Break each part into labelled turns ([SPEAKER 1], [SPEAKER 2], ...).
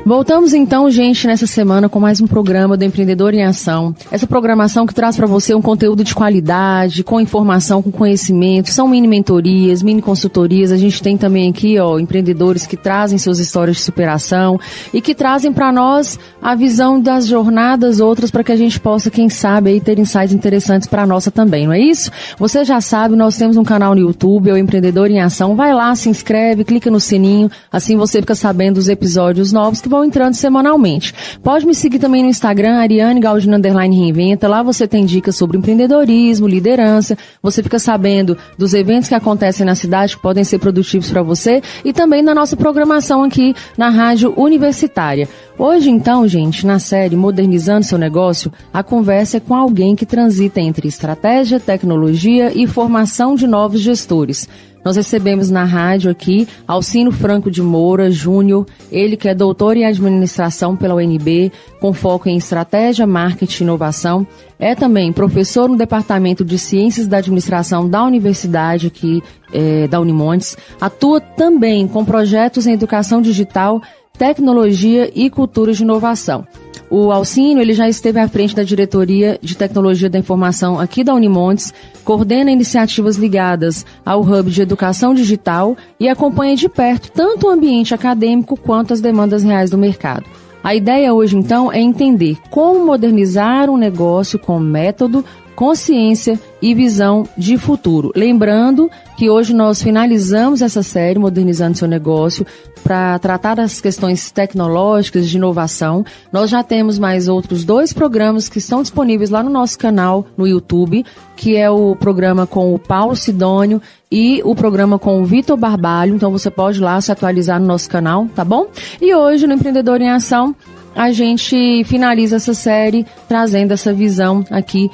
[SPEAKER 1] Voltamos então, gente, nessa semana com mais um programa do Empreendedor em Ação. Essa programação que traz para você um conteúdo de qualidade, com informação, com conhecimento. São mini mentorias, mini consultorias. A gente tem também aqui, empreendedores que trazem suas histórias de superação e que trazem para nós a visão das jornadas outras para que a gente possa, quem sabe, aí, ter insights interessantes para a nossa também, não é isso? Você já sabe, nós temos um canal no YouTube, é o Empreendedor em Ação. Vai lá, se inscreve, clica no sininho, assim você fica sabendo dos episódios novos que vão entrando semanalmente. Pode me seguir também no Instagram, Ariane Galdino _Reinventa. Lá você tem dicas sobre empreendedorismo, liderança. Você fica sabendo dos eventos que acontecem na cidade que podem ser produtivos para você e também na nossa programação aqui na Rádio Universitária. Hoje, então, gente, na série Modernizando Seu Negócio, a conversa é com alguém que transita entre estratégia, tecnologia e formação de novos gestores. Nós recebemos na rádio aqui Alcino Franco de Moura Júnior, ele que é doutor em administração pela UNB, com foco em estratégia, marketing e inovação. É também professor no Departamento de Ciências da Administração da Universidade aqui da Unimontes. Atua também com projetos em educação digital, tecnologia e cultura de inovação. O Alcino, ele já esteve à frente da Diretoria de Tecnologia da Informação aqui da Unimontes, coordena iniciativas ligadas ao Hub de Educação Digital e acompanha de perto tanto o ambiente acadêmico quanto as demandas reais do mercado. A ideia hoje, então, é entender como modernizar um negócio com método, consciência e visão de futuro. Lembrando que hoje nós finalizamos essa série Modernizando Seu Negócio para tratar das questões tecnológicas de inovação. Nós já temos mais outros 2 programas que estão disponíveis lá no nosso canal no YouTube, que é o programa com o Paulo Sidônio e o programa com o Vitor Barbalho. Então você pode ir lá se atualizar no nosso canal, tá bom? E hoje no Empreendedor em Ação a gente finaliza essa série trazendo essa visão aqui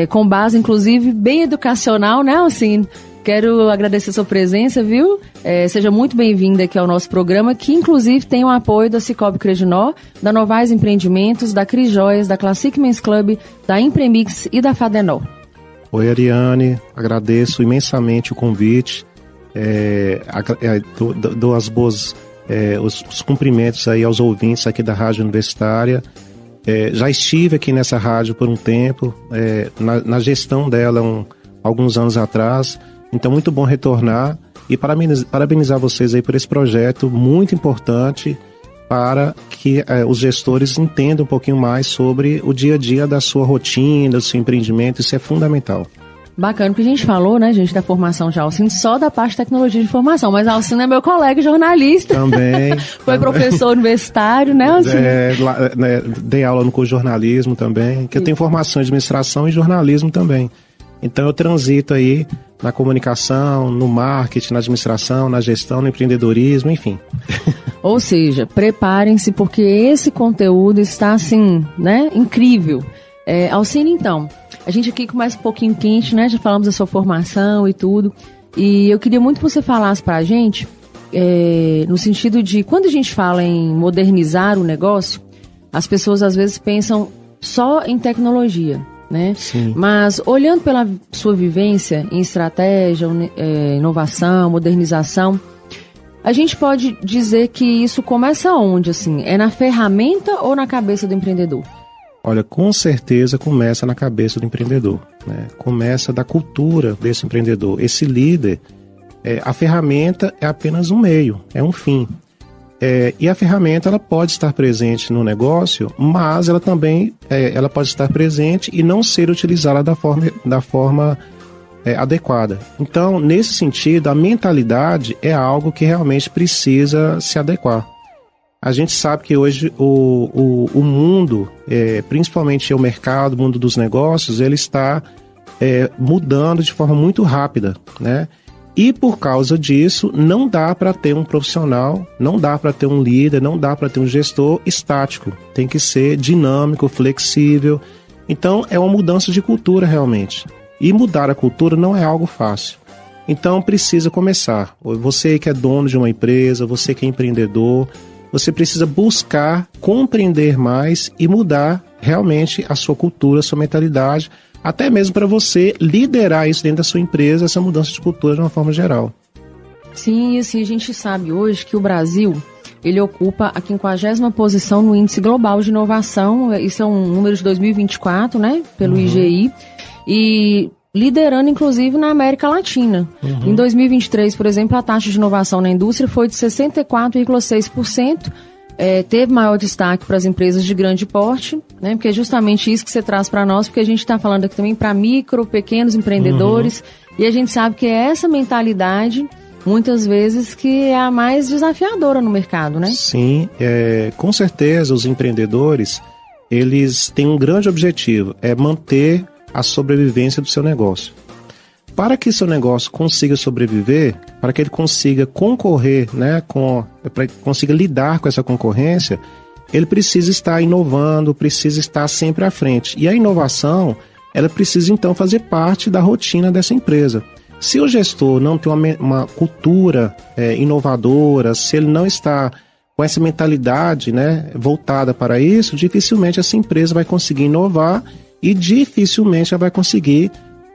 [SPEAKER 1] com base, inclusive, bem educacional, né, Alcino? Quero agradecer a sua presença, viu? Seja muito bem-vinda aqui ao nosso programa, que inclusive tem o apoio da Cicobi Credinor, da Novais Empreendimentos, da Cris Joias, da Classic Men's Club, da Impremix e da Fadenol.
[SPEAKER 2] Oi, Ariane, agradeço imensamente o convite, dou as boas, os cumprimentos aí aos ouvintes aqui da Rádio Universitária. Já estive aqui nessa rádio por um tempo, na gestão dela alguns anos atrás, então muito bom retornar e parabenizar vocês aí por esse projeto muito importante para que os gestores entendam um pouquinho mais sobre o dia a dia da sua rotina, do seu empreendimento. Isso é fundamental.
[SPEAKER 1] Bacana, porque a gente falou, né, gente, da formação de Alcino, só da parte de tecnologia de informação, mas Alcino é meu colega jornalista.
[SPEAKER 2] Também.
[SPEAKER 1] Foi professor universitário, né, Alcino?
[SPEAKER 2] Dei aula no curso de jornalismo também, que eu tenho formação em administração e jornalismo também. Então eu transito aí na comunicação, no marketing, na administração, na gestão, no empreendedorismo, enfim.
[SPEAKER 1] Ou seja, preparem-se porque esse conteúdo está, assim, né, incrível. Alcino, então, a gente aqui começa um pouquinho quente, né? Já falamos da sua formação e tudo. E eu queria muito que você falasse pra gente, no sentido de, quando a gente fala em modernizar o negócio, as pessoas às vezes pensam só em tecnologia, né?
[SPEAKER 2] Sim.
[SPEAKER 1] Mas olhando pela sua vivência em estratégia, inovação, modernização, a gente pode dizer que isso começa onde, assim? É na ferramenta ou na cabeça do empreendedor?
[SPEAKER 2] Olha, com certeza começa na cabeça do empreendedor, né? Começa da cultura desse empreendedor. Esse líder, a ferramenta é apenas um meio, é um fim. E a ferramenta ela pode estar presente no negócio, mas ela também ela pode estar presente e não ser utilizada da forma adequada. Então, nesse sentido, a mentalidade é algo que realmente precisa se adequar. A gente sabe que hoje o mundo, principalmente o mercado, o mundo dos negócios, ele está mudando de forma muito rápida, né? E por causa disso, não dá para ter um profissional, não dá para ter um líder, não dá para ter um gestor estático. Tem que ser dinâmico, flexível. Então, é uma mudança de cultura realmente. E mudar a cultura não é algo fácil. Então, precisa começar. Você que é dono de uma empresa, você que é empreendedor, você precisa buscar compreender mais e mudar realmente a sua cultura, a sua mentalidade, até mesmo para você liderar isso dentro da sua empresa, essa mudança de cultura de uma forma geral.
[SPEAKER 1] Sim, assim, a gente sabe hoje que o Brasil, ele ocupa a 50ª posição no Índice Global de Inovação, isso é um número de 2024, né, pelo IGI, e liderando, inclusive, na América Latina. Em 2023, por exemplo, a taxa de inovação na indústria foi de 64,6%, teve maior destaque para as empresas de grande porte, né, porque é justamente isso que você traz para nós, porque a gente está falando aqui também para micro, pequenos empreendedores, e a gente sabe que é essa mentalidade, muitas vezes, que é a mais desafiadora no mercado, né?
[SPEAKER 2] Sim, com certeza os empreendedores, eles têm um grande objetivo, é manter a sobrevivência do seu negócio. Para que seu negócio consiga sobreviver, para que ele consiga concorrer, né, para que consiga lidar com essa concorrência, ele precisa estar inovando, precisa estar sempre à frente. E a inovação, ela precisa então fazer parte da rotina dessa empresa. Se o gestor não tem uma cultura inovadora, se ele não está com essa mentalidade, né, voltada para isso, dificilmente essa empresa vai conseguir inovar e dificilmente ela vai conseguir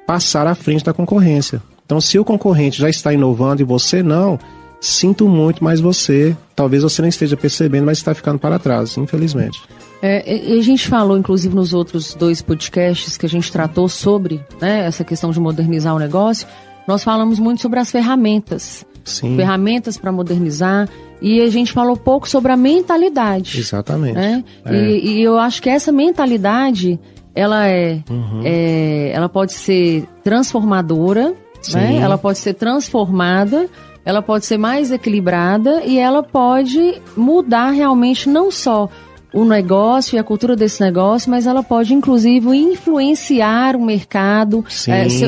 [SPEAKER 2] passar à frente da concorrência. Então, se o concorrente já está inovando e você não, sinto muito, mas talvez você não esteja percebendo, mas está ficando para trás, infelizmente.
[SPEAKER 1] A gente falou, inclusive, nos outros 2 podcasts que a gente tratou sobre, né, essa questão de modernizar o negócio, nós falamos muito sobre as ferramentas.
[SPEAKER 2] Sim.
[SPEAKER 1] Ferramentas para modernizar, e a gente falou pouco sobre a mentalidade.
[SPEAKER 2] Exatamente.
[SPEAKER 1] Né? E eu acho que essa mentalidade, ela ela pode ser transformadora, né? Ela pode ser transformada, ela pode ser mais equilibrada e ela pode mudar realmente não só o negócio e a cultura desse negócio, mas ela pode, inclusive, influenciar o mercado,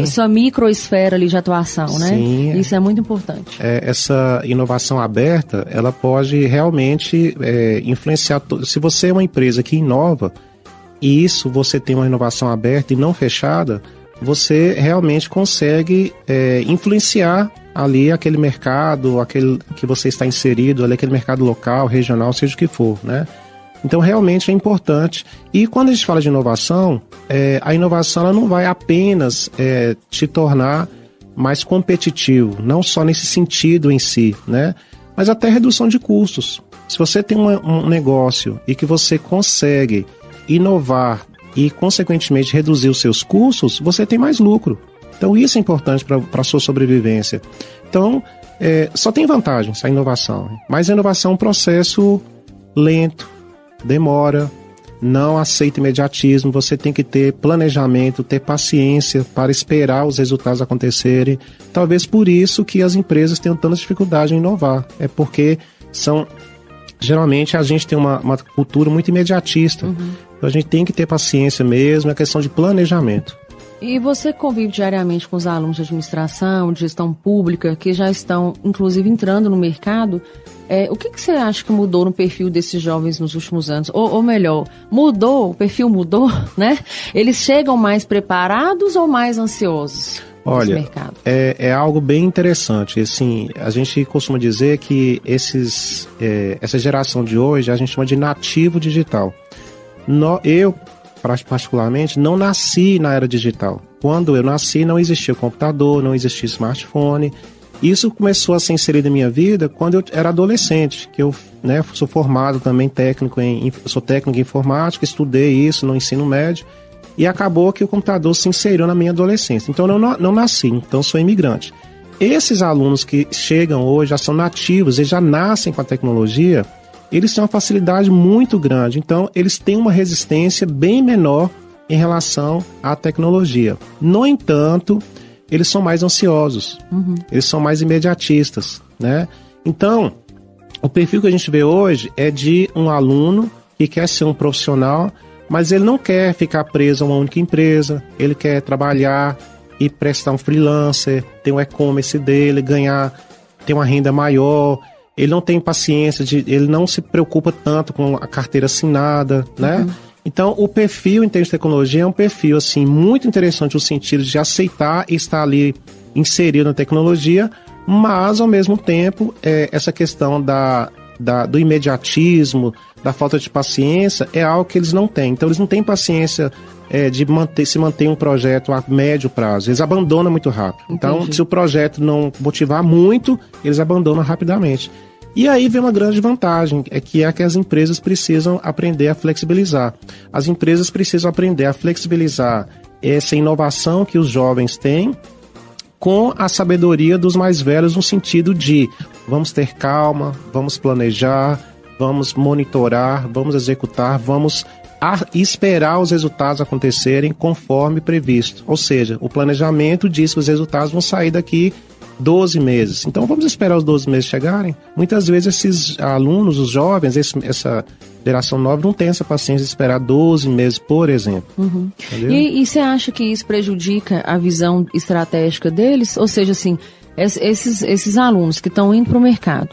[SPEAKER 1] sua microesfera ali de atuação, né?
[SPEAKER 2] Sim.
[SPEAKER 1] Isso é muito importante.
[SPEAKER 2] Essa inovação aberta, ela pode realmente influenciar. Se você é uma empresa que inova, e isso você tem uma inovação aberta e não fechada, você realmente consegue influenciar ali aquele mercado, aquele que você está inserido, ali aquele mercado local, regional, seja o que for, né? Então, realmente é importante. E quando a gente fala de inovação, a inovação ela não vai apenas te tornar mais competitivo, não só nesse sentido em si, né? Mas até redução de custos. Se você tem um negócio e que você consegue inovar e, consequentemente, reduzir os seus custos, você tem mais lucro. Então, isso é importante para a sua sobrevivência. Então, só tem vantagens a inovação. Mas a inovação é um processo lento, demora, não aceita imediatismo, você tem que ter planejamento, ter paciência para esperar os resultados acontecerem. Talvez por isso que as empresas tenham tanta dificuldade em inovar. É porque geralmente a gente tem uma cultura muito imediatista. Então a gente tem que ter paciência mesmo, é questão de planejamento.
[SPEAKER 1] E você convive diariamente com os alunos de administração, de gestão pública, que já estão, inclusive, entrando no mercado. O que você acha que mudou no perfil desses jovens nos últimos anos? Ou melhor, o perfil mudou, né? Eles chegam mais preparados ou mais ansiosos?
[SPEAKER 2] Olha,
[SPEAKER 1] nesse mercado?
[SPEAKER 2] É algo bem interessante. Assim, a gente costuma dizer que essa geração de hoje a gente chama de nativo digital. Eu, particularmente, não nasci na era digital. Quando eu nasci, não existia computador, não existia smartphone. Isso começou a ser inserido na minha vida quando eu era adolescente, que eu sou formado também sou técnico em informática, estudei isso no ensino médio, e acabou que o computador se inseriu na minha adolescência. Então eu não nasci, então sou imigrante. Esses alunos que chegam hoje já são nativos, eles já nascem com a tecnologia, eles têm uma facilidade muito grande, então eles têm uma resistência bem menor em relação à tecnologia. No entanto, eles são mais ansiosos, eles são mais imediatistas, né? Então, o perfil que a gente vê hoje é de um aluno que quer ser um profissional, mas ele não quer ficar preso a uma única empresa, ele quer trabalhar e prestar um freelancer, ter um e-commerce dele, ter uma renda maior. Ele não tem paciência, ele não se preocupa tanto com a carteira assinada, né? Então, o perfil em termos de tecnologia é um perfil assim, muito interessante no sentido de aceitar e estar ali inserido na tecnologia, mas, ao mesmo tempo, essa questão do imediatismo, da falta de paciência, é algo que eles não têm. Então, eles não têm paciência de se manter um projeto a médio prazo. Eles abandonam muito rápido. Entendi. Então, se o projeto não motivar muito, eles abandonam rapidamente. E aí vem uma grande vantagem, que as empresas precisam aprender a flexibilizar. As empresas precisam aprender a flexibilizar essa inovação que os jovens têm com a sabedoria dos mais velhos, no sentido de vamos ter calma, vamos planejar, vamos monitorar, vamos executar, vamos esperar os resultados acontecerem conforme previsto. Ou seja, o planejamento diz que os resultados vão sair daqui 12 meses. Então vamos esperar os 12 meses chegarem. Muitas vezes esses alunos, os jovens, essa geração nova não tem essa paciência de esperar 12 meses, por exemplo.
[SPEAKER 1] Uhum. E você acha que isso prejudica a visão estratégica deles? Ou seja, assim, esses alunos que estão indo para o mercado,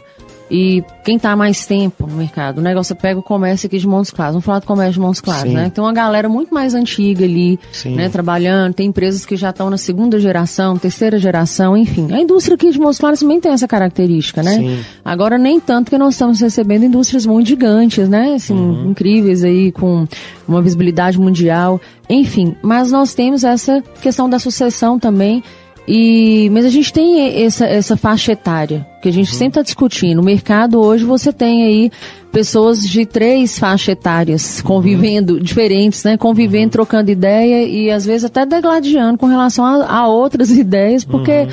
[SPEAKER 1] e quem está há mais tempo no mercado, o negócio pega o comércio aqui de Montes Claros, vamos falar do comércio de Montes Claros, né? Tem uma galera muito mais antiga ali, né, trabalhando, tem empresas que já estão na segunda geração, terceira geração, enfim. A indústria aqui de Montes Claros também tem essa característica, né? Sim. Agora, nem tanto que nós estamos recebendo indústrias muito gigantes, né? Assim, incríveis aí, com uma visibilidade mundial, enfim. Mas nós temos essa questão da sucessão também. Mas a gente tem essa faixa etária, que a gente sempre está discutindo. No mercado hoje você tem aí pessoas de 3 faixas etárias convivendo, diferentes, né? Convivendo, trocando ideia e às vezes até degladiando com relação a outras ideias, porque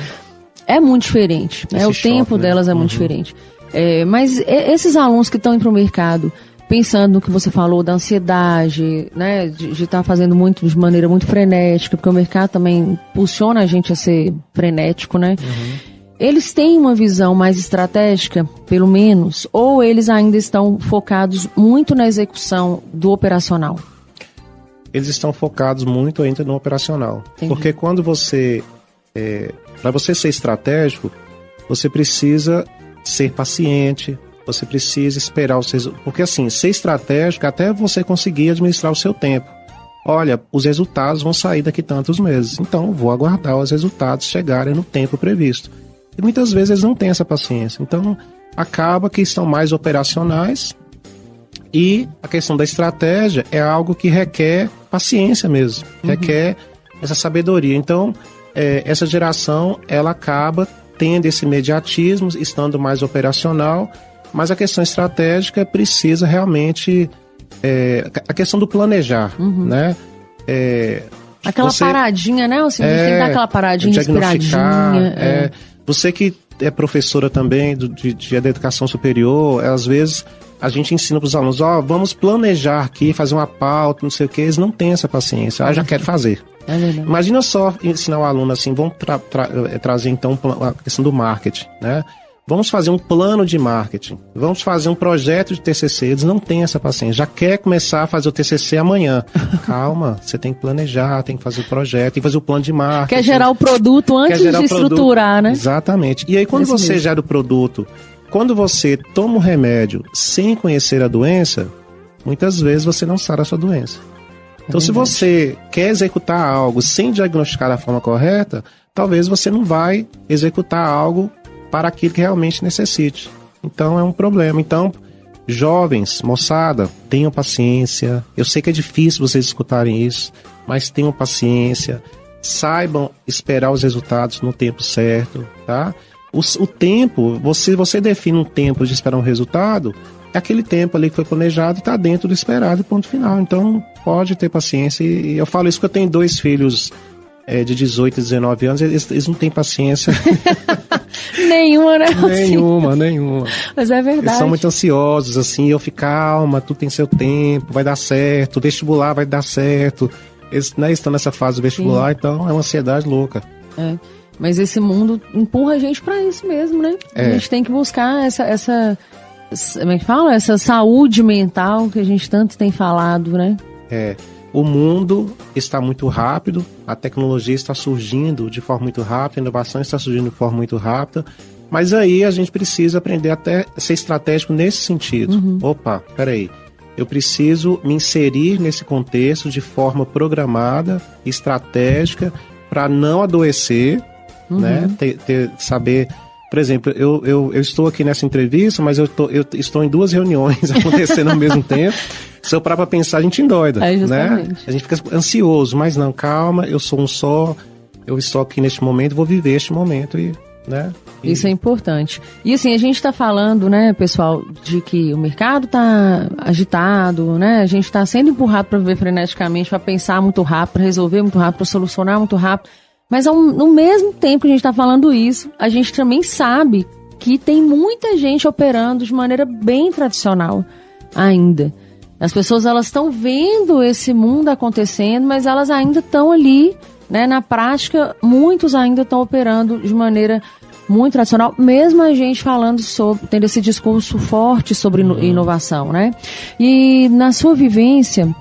[SPEAKER 1] é muito diferente, né? O tempo delas é muito diferente. Mas esses alunos que estão indo para o mercado, pensando no que você falou da ansiedade, né, de estar fazendo muito de maneira muito frenética, porque o mercado também impulsiona a gente a ser frenético, né? Eles têm uma visão mais estratégica, pelo menos, ou eles ainda estão focados muito na execução do operacional?
[SPEAKER 2] Eles estão focados muito ainda no operacional. Entendi. Porque quando você, para você ser estratégico, você precisa ser paciente, você precisa esperar os resultados. Porque assim, ser estratégico até você conseguir administrar o seu tempo. Olha, os resultados vão sair daqui tantos meses. Então, vou aguardar os resultados chegarem no tempo previsto. E muitas vezes eles não têm essa paciência. Então, acaba que estão mais operacionais. E a questão da estratégia é algo que requer paciência mesmo. Requer essa sabedoria. Então, essa geração, ela acaba tendo esse imediatismo, estando mais operacional. Mas a questão estratégica precisa realmente... a questão do planejar, né?
[SPEAKER 1] Aquela paradinha, né? Assim, a gente tem que dar aquela paradinha, inspiradinha.
[SPEAKER 2] Você que é professora também de educação superior, às vezes a gente ensina para os alunos, vamos planejar aqui, fazer uma pauta, não sei o que, eles não têm essa paciência, já quero fazer. Imagina só ensinar o aluno assim, vamos trazer então a questão do marketing, né? Vamos fazer um plano de marketing, vamos fazer um projeto de TCC, eles não têm essa paciência, já quer começar a fazer o TCC amanhã. Calma, você tem que planejar, tem que fazer o projeto, tem que fazer o plano de marketing.
[SPEAKER 1] Quer gerar o produto antes de estruturar, né?
[SPEAKER 2] Exatamente. E aí quando você gera o produto, quando você toma um remédio sem conhecer a doença, muitas vezes você não sara a sua doença. Então se você quer executar algo sem diagnosticar da forma correta, talvez você não vai executar algo para aquilo que realmente necessite. Então é um problema. Então, jovens, moçada, tenham paciência. Eu sei que é difícil vocês escutarem isso, mas tenham paciência. Saibam esperar os resultados no tempo certo, tá? O tempo, você define um tempo de esperar um resultado, é aquele tempo ali que foi planejado e está dentro do esperado, ponto final. Então, pode ter paciência. E eu falo isso porque eu tenho 2 filhos de 18 e 19 anos, eles não têm paciência.
[SPEAKER 1] Nenhuma, né?
[SPEAKER 2] Nenhuma.
[SPEAKER 1] Mas é verdade.
[SPEAKER 2] Eles são muito ansiosos, assim, eu fico, calma, tudo tem seu tempo, vai dar certo, o vestibular vai dar certo. Eles estão nessa fase do vestibular, então é uma ansiedade louca.
[SPEAKER 1] Mas esse mundo empurra a gente pra isso mesmo, né? A gente tem que buscar essa como é que fala? Essa saúde mental que a gente tanto tem falado, né?
[SPEAKER 2] O mundo está muito rápido, a tecnologia está surgindo de forma muito rápida, a inovação está surgindo de forma muito rápida, mas aí a gente precisa aprender até a ser estratégico nesse sentido. Opa, peraí, eu preciso me inserir nesse contexto de forma programada, estratégica, para não adoecer, né? Saber... Por exemplo, eu estou aqui nessa entrevista, mas eu estou em 2 reuniões acontecendo ao mesmo tempo. Se eu parar para pensar, a gente endoida, né? A gente fica ansioso, mas não, calma, eu sou um só, eu estou aqui neste momento, vou viver este momento e né?
[SPEAKER 1] Isso é importante. E assim, a gente está falando, né, pessoal, de que o mercado está agitado, né? A gente está sendo empurrado para viver freneticamente, para pensar muito rápido, para resolver muito rápido, para solucionar muito rápido. Mas no mesmo tempo que a gente está falando isso, a gente também sabe que tem muita gente operando de maneira bem tradicional ainda. As pessoas, elas estão vendo esse mundo acontecendo, mas elas ainda estão ali, né? Na prática, muitos ainda estão operando de maneira muito tradicional, mesmo a gente falando sobre, tendo esse discurso forte sobre inovação, né? E na sua vivência,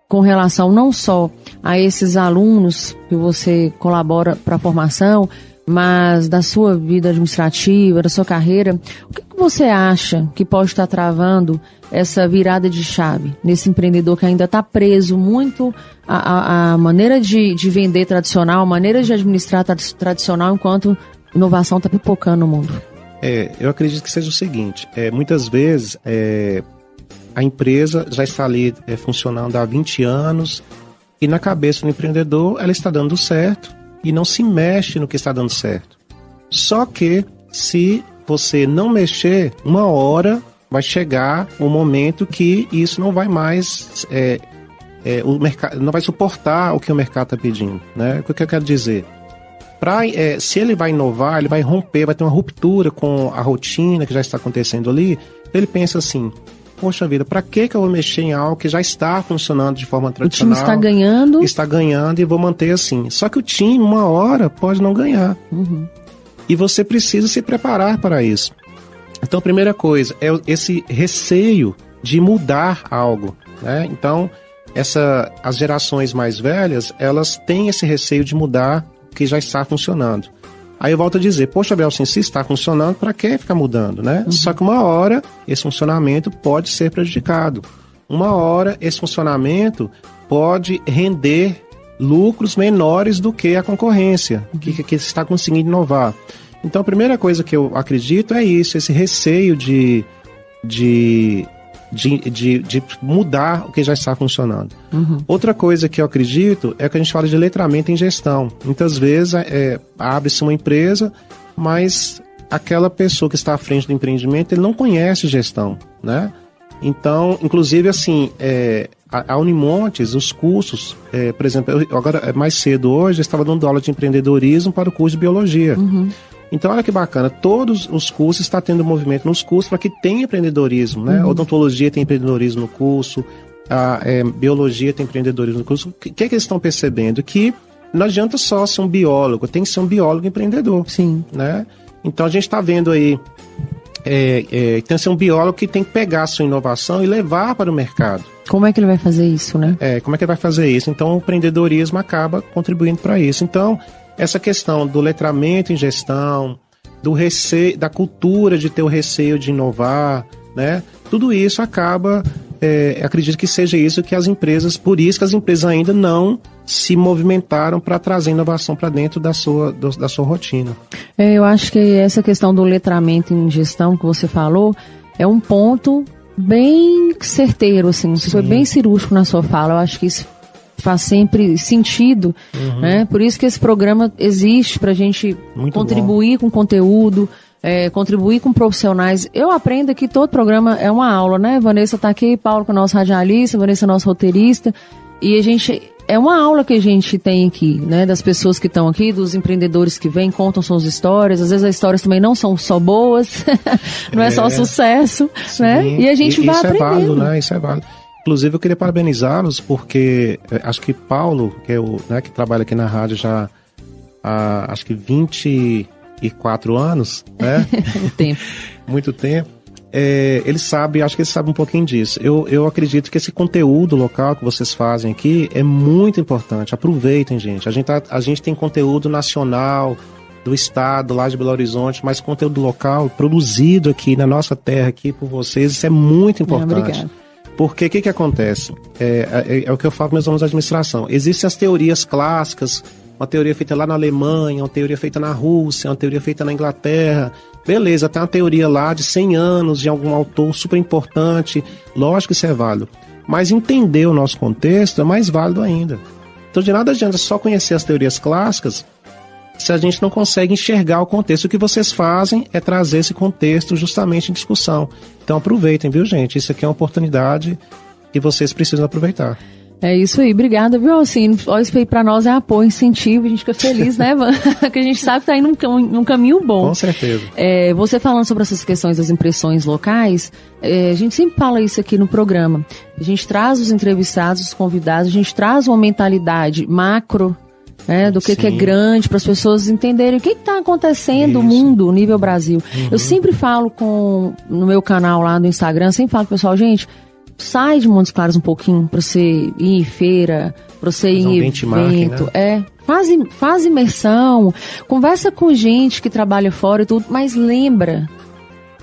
[SPEAKER 1] com relação não só a esses alunos que você colabora para a formação, mas da sua vida administrativa, da sua carreira, o que você acha que pode estar travando essa virada de chave nesse empreendedor que ainda está preso muito à maneira de vender tradicional, a maneira de administrar tradicional, enquanto inovação está pipocando no mundo?
[SPEAKER 2] Eu acredito que seja o seguinte, muitas vezes a empresa já está ali funcionando há 20 anos e na cabeça do empreendedor ela está dando certo e não se mexe no que está dando certo. Só que se você não mexer, uma hora vai chegar um momento que isso não vai mais, o mercado não vai suportar o que o mercado está pedindo, né? O que eu quero dizer? Se ele vai inovar, ele vai romper, vai ter uma ruptura com a rotina que já está acontecendo ali, ele pensa assim, poxa vida, para que eu vou mexer em algo que já está funcionando de forma tradicional?
[SPEAKER 1] O time está ganhando.
[SPEAKER 2] Está ganhando e vou manter assim. Só que o time, uma hora, pode não ganhar.
[SPEAKER 1] Uhum.
[SPEAKER 2] E você precisa se preparar para isso. Então, a primeira coisa é esse receio de mudar algo, né? Então, as gerações mais velhas, elas têm esse receio de mudar o que já está funcionando. Aí eu volto a dizer, poxa, Belson, se está funcionando, para que ficar mudando, né? Uhum. Só que uma hora esse funcionamento pode ser prejudicado. Uma hora esse funcionamento pode render lucros menores do que a concorrência, que está conseguindo inovar. Então a primeira coisa que eu acredito é isso, esse receio de mudar o que já está funcionando. Uhum. Outra coisa que eu acredito é que a gente fala de letramento em gestão. Muitas vezes abre-se uma empresa, mas aquela pessoa que está à frente do empreendimento, ele não conhece gestão, né? Então, inclusive assim, a Unimontes, os cursos, por exemplo, agora mais cedo hoje, eu estava dando aula de empreendedorismo para o curso de biologia. Uhum. Então, olha que bacana, todos os cursos estão tendo movimento nos cursos para que tenha empreendedorismo, né? Uhum. Odontologia tem empreendedorismo no curso, biologia tem empreendedorismo no curso. O que eles estão percebendo? Que não adianta só ser um biólogo, tem que ser um biólogo empreendedor.
[SPEAKER 1] Sim.
[SPEAKER 2] Né? Então, a gente está vendo aí, tem que ser um biólogo que tem que pegar a sua inovação e levar para o mercado.
[SPEAKER 1] Como é que ele vai fazer isso, né?
[SPEAKER 2] Como é que ele vai fazer isso? Então, o empreendedorismo acaba contribuindo para isso. Então, essa questão do letramento em gestão, do receio, da cultura de ter o receio de inovar, né? Tudo isso acaba, acredito que seja isso que as empresas, por isso que as empresas ainda não se movimentaram para trazer inovação para dentro da sua rotina.
[SPEAKER 1] Eu acho que essa questão do letramento em gestão que você falou é um ponto bem certeiro, assim, você foi bem cirúrgico na sua fala. Eu acho que isso faz sempre sentido, né? Por isso que esse programa existe, para a gente contribuir com conteúdo, contribuir com profissionais. Eu aprendo que todo programa é uma aula, né? Vanessa está aqui, Paulo que é nosso radialista, Vanessa é nosso roteirista, e a gente... É uma aula que a gente tem aqui, né? Das pessoas que estão aqui, dos empreendedores que vêm, contam suas histórias. Às vezes as histórias também não são só boas, não é só sucesso, sim, né? E a gente vai aprendendo. Isso é válido,
[SPEAKER 2] né? Isso é válido. Inclusive, eu queria parabenizá-los, porque acho que Paulo, que é que trabalha aqui na rádio já há, acho que 24 anos, né?
[SPEAKER 1] Muito tempo.
[SPEAKER 2] Muito tempo. Ele sabe, acho que ele sabe um pouquinho disso. Eu acredito que esse conteúdo local que vocês fazem aqui é muito importante. Aproveitem, gente. A gente tem conteúdo nacional, do estado, lá de Belo Horizonte, mas conteúdo local, produzido aqui na nossa terra, aqui por vocês, isso é muito importante.
[SPEAKER 1] Obrigada.
[SPEAKER 2] Porque o que acontece? É o que eu falo com meus alunos de administração. Existem as teorias clássicas, uma teoria feita lá na Alemanha, uma teoria feita na Rússia, uma teoria feita na Inglaterra. Beleza, tem uma teoria lá de 100 anos, de algum autor super importante. Lógico que isso é válido. Mas entender o nosso contexto é mais válido ainda. Então, de nada adianta só conhecer as teorias clássicas se a gente não consegue enxergar o contexto. O que vocês fazem é trazer esse contexto justamente em discussão. Então aproveitem, viu, gente? Isso aqui é uma oportunidade que vocês precisam aproveitar.
[SPEAKER 1] É isso aí, obrigada, viu, Alcino? Isso aí pra nós é apoio, incentivo, a gente fica feliz, né, Van? Que a gente sabe que tá indo num caminho bom.
[SPEAKER 2] Com certeza.
[SPEAKER 1] Você falando sobre essas questões das impressões locais, a gente sempre fala isso aqui no programa. A gente traz os entrevistados, os convidados, a gente traz uma mentalidade macro, né, do que é grande, para as pessoas entenderem o que está acontecendo no mundo, nível Brasil. Eu sempre falo no meu canal lá no Instagram, sempre falo pro pessoal, gente, sai de Montes Claros um pouquinho para você ir em feira, para você ir em evento. Né? Faz imersão, conversa com gente que trabalha fora e tudo, mas lembra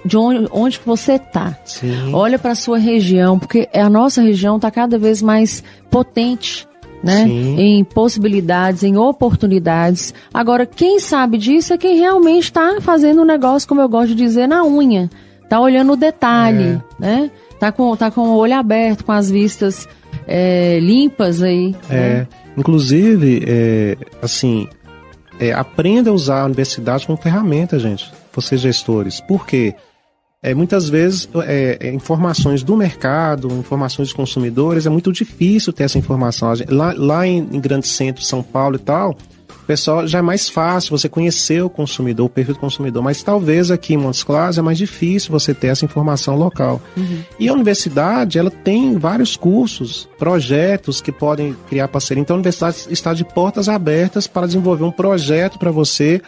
[SPEAKER 1] de onde que você tá.
[SPEAKER 2] Sim.
[SPEAKER 1] Olha para a sua região, porque a nossa região está cada vez mais potente, né? Em possibilidades, em oportunidades. Agora, quem sabe disso é quem realmente está fazendo o negócio, como eu gosto de dizer, na unha. Tá olhando o detalhe, né? Tá com o olho aberto, com as vistas limpas aí. Né?
[SPEAKER 2] Inclusive, aprenda a usar a universidade como ferramenta, gente, vocês gestores. Por quê? Muitas vezes, informações do mercado, informações dos consumidores, é muito difícil ter essa informação. Lá em grandes centros, São Paulo e tal, pessoal, já é mais fácil você conhecer o consumidor, o perfil do consumidor, mas talvez aqui em Montes Claros é mais difícil você ter essa informação local. E a universidade, ela tem vários cursos, projetos que podem criar parceria. Então a universidade está de portas abertas para desenvolver um projeto para você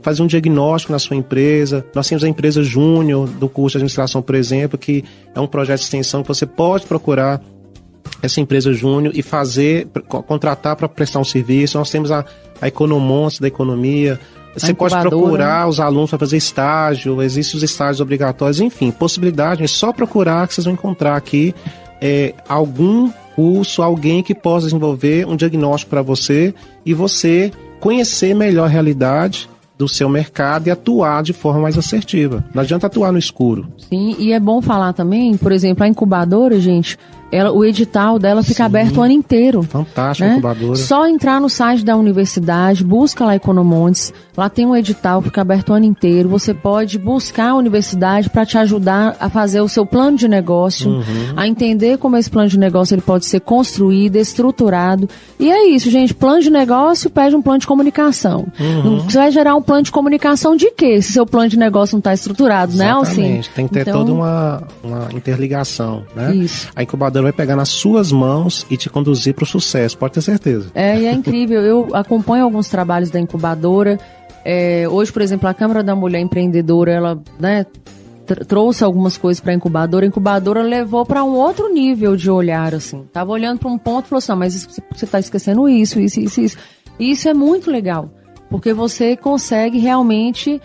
[SPEAKER 2] fazer um diagnóstico na sua empresa. Nós temos a empresa Júnior do curso de administração, por exemplo, que é um projeto de extensão que você pode procurar essa empresa Júnior e contratar para prestar um serviço. Nós temos a Economontes da economia. Você pode procurar os alunos para fazer estágio, existem os estágios obrigatórios, enfim, possibilidade, é só procurar que vocês vão encontrar aqui algum curso, alguém que possa desenvolver um diagnóstico para você e você conhecer melhor a realidade do seu mercado e atuar de forma mais assertiva. Não adianta atuar no escuro.
[SPEAKER 1] Sim, e é bom falar também, por exemplo, a incubadora, gente, o edital dela fica aberto o ano inteiro.
[SPEAKER 2] Fantástico,
[SPEAKER 1] né?
[SPEAKER 2] Incubadora.
[SPEAKER 1] Só entrar no site da universidade, busca lá Economontes, lá tem um edital, fica aberto o ano inteiro. Você pode buscar a universidade para te ajudar a fazer o seu plano de negócio, a entender como esse plano de negócio ele pode ser construído, estruturado. E é isso, gente, plano de negócio pede um plano de comunicação. Você vai gerar um plano de comunicação de quê? Se seu plano de negócio não está estruturado, né, Alcino?
[SPEAKER 2] Exatamente, tem que ter toda uma interligação, né?
[SPEAKER 1] Isso.
[SPEAKER 2] A incubadora vai pegar nas suas mãos e te conduzir para o sucesso, pode ter certeza.
[SPEAKER 1] E é incrível, eu acompanho alguns trabalhos da incubadora. Hoje, por exemplo, a Câmara da Mulher Empreendedora, ela, né, trouxe algumas coisas para a incubadora levou para um outro nível de olhar, assim. Tava olhando para um ponto e falou assim, não, mas você está esquecendo isso. E isso é muito legal, porque você consegue realmente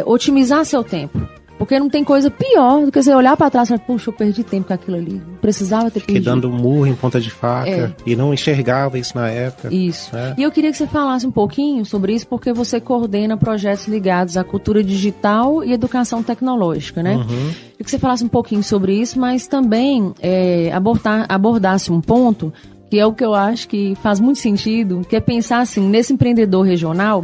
[SPEAKER 1] otimizar seu tempo. Porque não tem coisa pior do que você olhar para trás e falar, puxa, eu perdi tempo com aquilo ali, não precisava ter perdido.
[SPEAKER 2] Dando murro em ponta de faca e não enxergava isso na época.
[SPEAKER 1] Isso. E eu queria que você falasse um pouquinho sobre isso, porque você coordena projetos ligados à cultura digital e educação tecnológica, né? Queria que você falasse um pouquinho sobre isso, mas também abordasse um ponto, que é o que eu acho que faz muito sentido, que é pensar assim, nesse empreendedor regional,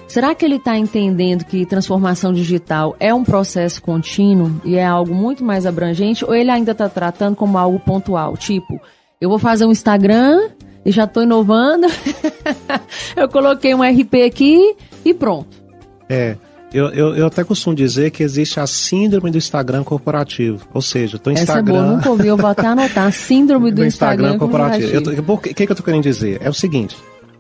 [SPEAKER 1] será que ele está entendendo que transformação digital é um processo contínuo e é algo muito mais abrangente, ou ele ainda está tratando como algo pontual? Tipo, eu vou fazer um Instagram e já estou inovando, eu coloquei um RP aqui e pronto.
[SPEAKER 2] Eu até costumo dizer que existe a síndrome do Instagram corporativo. Ou seja, o Instagram...
[SPEAKER 1] Essa é boa, nunca ouvi, eu vou até anotar. Síndrome do Instagram corporativo.
[SPEAKER 2] O que eu estou querendo dizer? É o seguinte...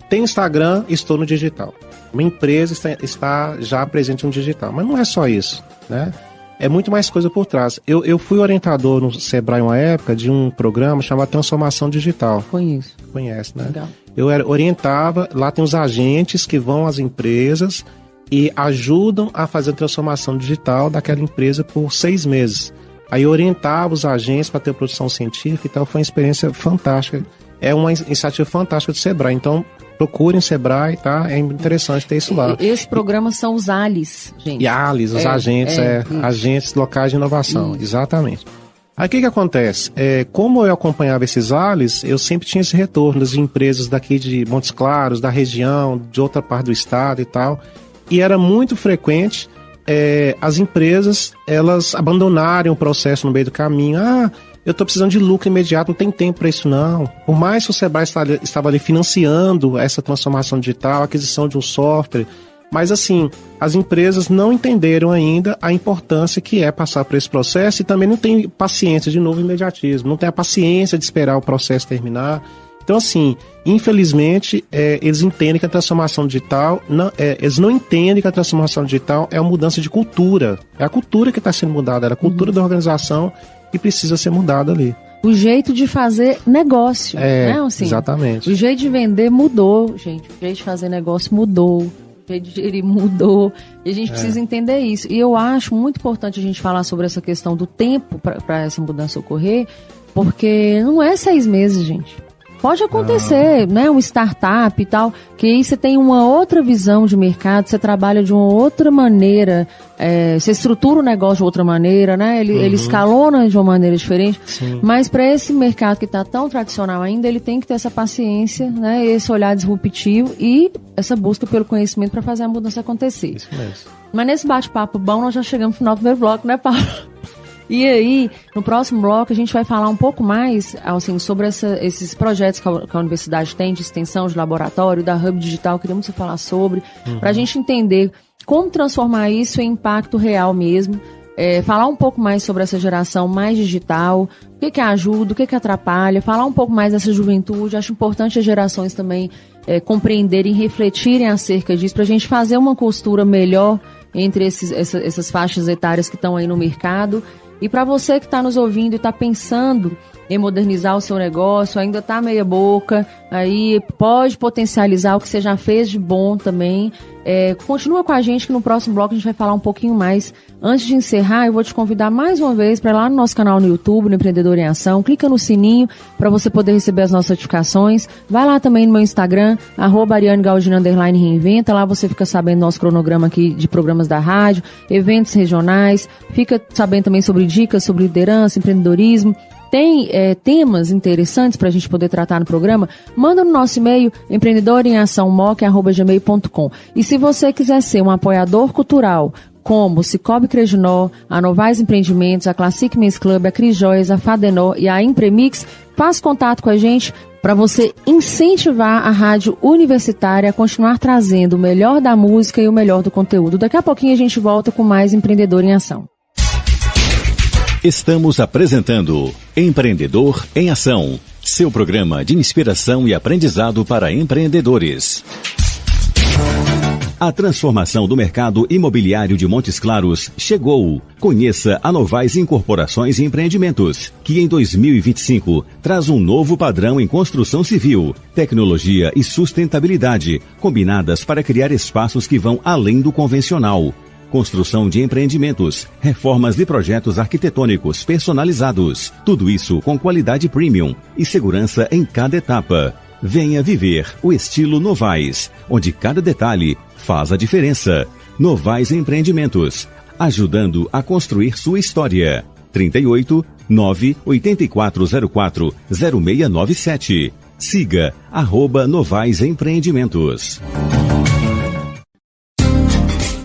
[SPEAKER 2] Tem Instagram, estou no digital. Uma empresa está já presente no digital. Mas não é só isso, né? É muito mais coisa por trás. Eu fui orientador no Sebrae uma época de um programa chamado Transformação Digital.
[SPEAKER 1] Conheço.
[SPEAKER 2] Conhece, né?
[SPEAKER 1] Legal.
[SPEAKER 2] Eu orientava, lá tem os agentes que vão às empresas e ajudam a fazer a transformação digital daquela empresa por 6 meses. Aí eu orientava os agentes para ter produção científica e tal. Foi uma experiência fantástica. É uma iniciativa fantástica do Sebrae. Então, procurem Sebrae, tá? É interessante ter isso lá.
[SPEAKER 1] Esses programas são os ALIs, gente.
[SPEAKER 2] E ALIs, os agentes, agentes locais de inovação, exatamente. Aí o que acontece? Como eu acompanhava esses vales, eu sempre tinha esse retorno das empresas daqui de Montes Claros, da região, de outra parte do estado e tal. E era muito frequente as empresas, elas abandonarem o processo no meio do caminho. Eu estou precisando de lucro imediato, não tem tempo para isso não. Por mais que o Sebrae estava ali financiando essa transformação digital, a aquisição de um software, mas assim, as empresas não entenderam ainda a importância que é passar por esse processo e também não tem paciência, de novo, imediatismo, não tem a paciência de esperar o processo terminar. Então assim, infelizmente, eles entendem que a transformação digital, eles não entendem que a transformação digital é uma mudança de cultura. É a cultura que está sendo mudada, é a cultura da organização que precisa ser mudada ali.
[SPEAKER 1] O jeito de fazer negócio, né? Assim,
[SPEAKER 2] exatamente.
[SPEAKER 1] O jeito de vender mudou, gente. O jeito de fazer negócio mudou. O jeito de gerir mudou. E a gente precisa entender isso. E eu acho muito importante a gente falar sobre essa questão do tempo para essa mudança ocorrer, porque não é 6 meses, gente. Pode acontecer, né? Um startup e tal, que aí você tem uma outra visão de mercado, você trabalha de uma outra maneira, você estrutura o negócio de outra maneira, né? Ele escalona de uma maneira diferente.
[SPEAKER 2] Sim.
[SPEAKER 1] Mas para esse mercado que está tão tradicional ainda, ele tem que ter essa paciência, né? Esse olhar disruptivo e essa busca pelo conhecimento para fazer a mudança acontecer.
[SPEAKER 2] Isso mesmo.
[SPEAKER 1] Mas nesse bate-papo bom, nós já chegamos no final do primeiro bloco, né, Paulo? E aí, no próximo bloco, a gente vai falar um pouco mais assim, sobre esses projetos que a universidade tem de extensão, de laboratório, da Hub Digital, queríamos falar sobre, para a gente entender como transformar isso em impacto real mesmo, falar um pouco mais sobre essa geração mais digital, o que ajuda, o que atrapalha, falar um pouco mais dessa juventude. Acho importante as gerações também compreenderem, refletirem acerca disso, para a gente fazer uma costura melhor entre essas faixas etárias que estão aí no mercado. E para você que está nos ouvindo e está pensando em modernizar o seu negócio, ainda está meia boca, aí pode potencializar o que você já fez de bom também. Continua com a gente que no próximo bloco a gente vai falar um pouquinho mais. Antes de encerrar, eu vou te convidar mais uma vez para ir lá no nosso canal no YouTube, no Empreendedor em Ação. Clica no sininho para você poder receber as nossas notificações. Vai lá também no meu Instagram, @ArianeGaldino_Reinventa. Lá você fica sabendo do nosso cronograma aqui de programas da rádio, eventos regionais. Fica sabendo também sobre dicas sobre liderança, empreendedorismo. Tem temas interessantes para a gente poder tratar no programa, manda no nosso e-mail empreendedoremaçãomoc@gmail.com. E se você quiser ser um apoiador cultural, como Cicobi Creginó, a Novais Empreendimentos, a Classic Men's Club, a Cris Joias, a Fadenor e a Impremix, faça contato com a gente para você incentivar a rádio universitária a continuar trazendo o melhor da música e o melhor do conteúdo. Daqui a pouquinho a gente volta com mais Empreendedor em Ação.
[SPEAKER 3] Estamos apresentando Empreendedor em Ação, seu programa de inspiração e aprendizado para empreendedores. A transformação do mercado imobiliário de Montes Claros chegou. Conheça a Novais Incorporações e Empreendimentos, que em 2025 traz um novo padrão em construção civil, tecnologia e sustentabilidade, combinadas para criar espaços que vão além do convencional. Construção de empreendimentos, reformas de projetos arquitetônicos personalizados. Tudo isso com qualidade premium e segurança em cada etapa. Venha viver o estilo Novais, onde cada detalhe faz a diferença. Novais Empreendimentos, ajudando a construir sua história. 38 98404 0697. Siga @Novais Empreendimentos.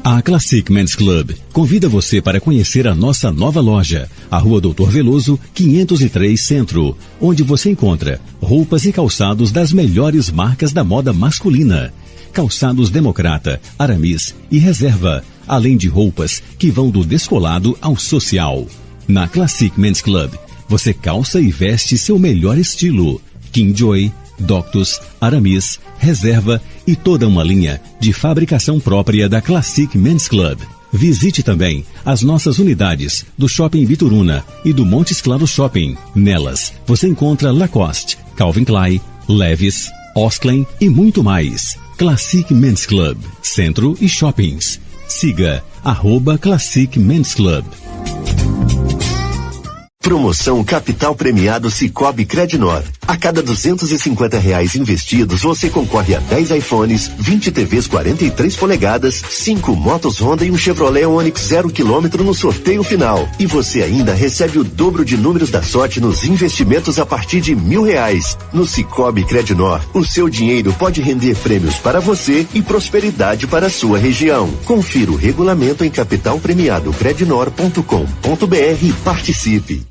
[SPEAKER 3] A Classic Men's Club convida você para conhecer a nossa nova loja, a Rua Doutor Veloso, 503 Centro, onde você encontra roupas e calçados das melhores marcas da moda masculina. Calçados Democrata, Aramis e Reserva, além de roupas que vão do descolado ao social. Na Classic Men's Club, você calça e veste seu melhor estilo. Kingjoy, Doctus, Aramis, Reserva e toda uma linha de fabricação própria da Classic Men's Club. Visite também as nossas unidades do Shopping Bituruna e do Montes Claros Shopping. Nelas, você encontra Lacoste, Calvin Klein, Levi's, Osklen e muito mais. Classic Men's Club, Centro e Shoppings. Siga @Classic Men's Club.
[SPEAKER 4] Promoção Capital Premiado Cicobi Credinor. A cada R$250 investidos, você concorre a 10 iPhones, 20 TVs 43 polegadas, 5 motos Honda e um Chevrolet Onix 0 km no sorteio final. E você ainda recebe o dobro de números da sorte nos investimentos a partir de R$1.000. No Sicoob Credinor, o seu dinheiro pode render prêmios para você e prosperidade para a sua região. Confira o regulamento em capitalpremiadocredinor.com.br e participe.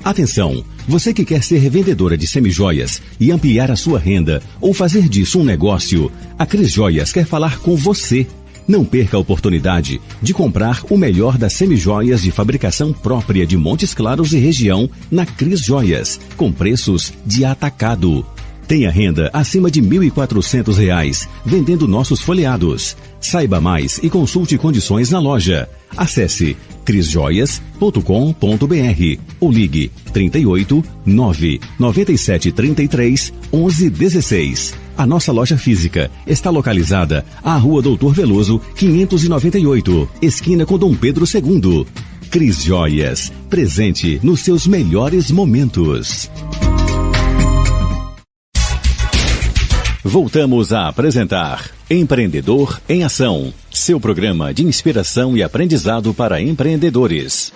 [SPEAKER 3] Atenção! Você que quer ser revendedora de semijoias e ampliar a sua renda ou fazer disso um negócio, a Cris Joias quer falar com você. Não perca a oportunidade de comprar o melhor das semijoias de fabricação própria de Montes Claros e região na Cris Joias, com preços de atacado. Tenha renda acima de R$1.400 vendendo nossos folheados. Saiba mais e consulte condições na loja. Acesse crisjoias.com.br ou ligue 38 997 33 11 16. A nossa loja física está localizada à Rua Doutor Veloso, 598, esquina com Dom Pedro II. Cris Joias, presente nos seus melhores momentos. Voltamos a apresentar Empreendedor em Ação, seu programa de inspiração e aprendizado para empreendedores.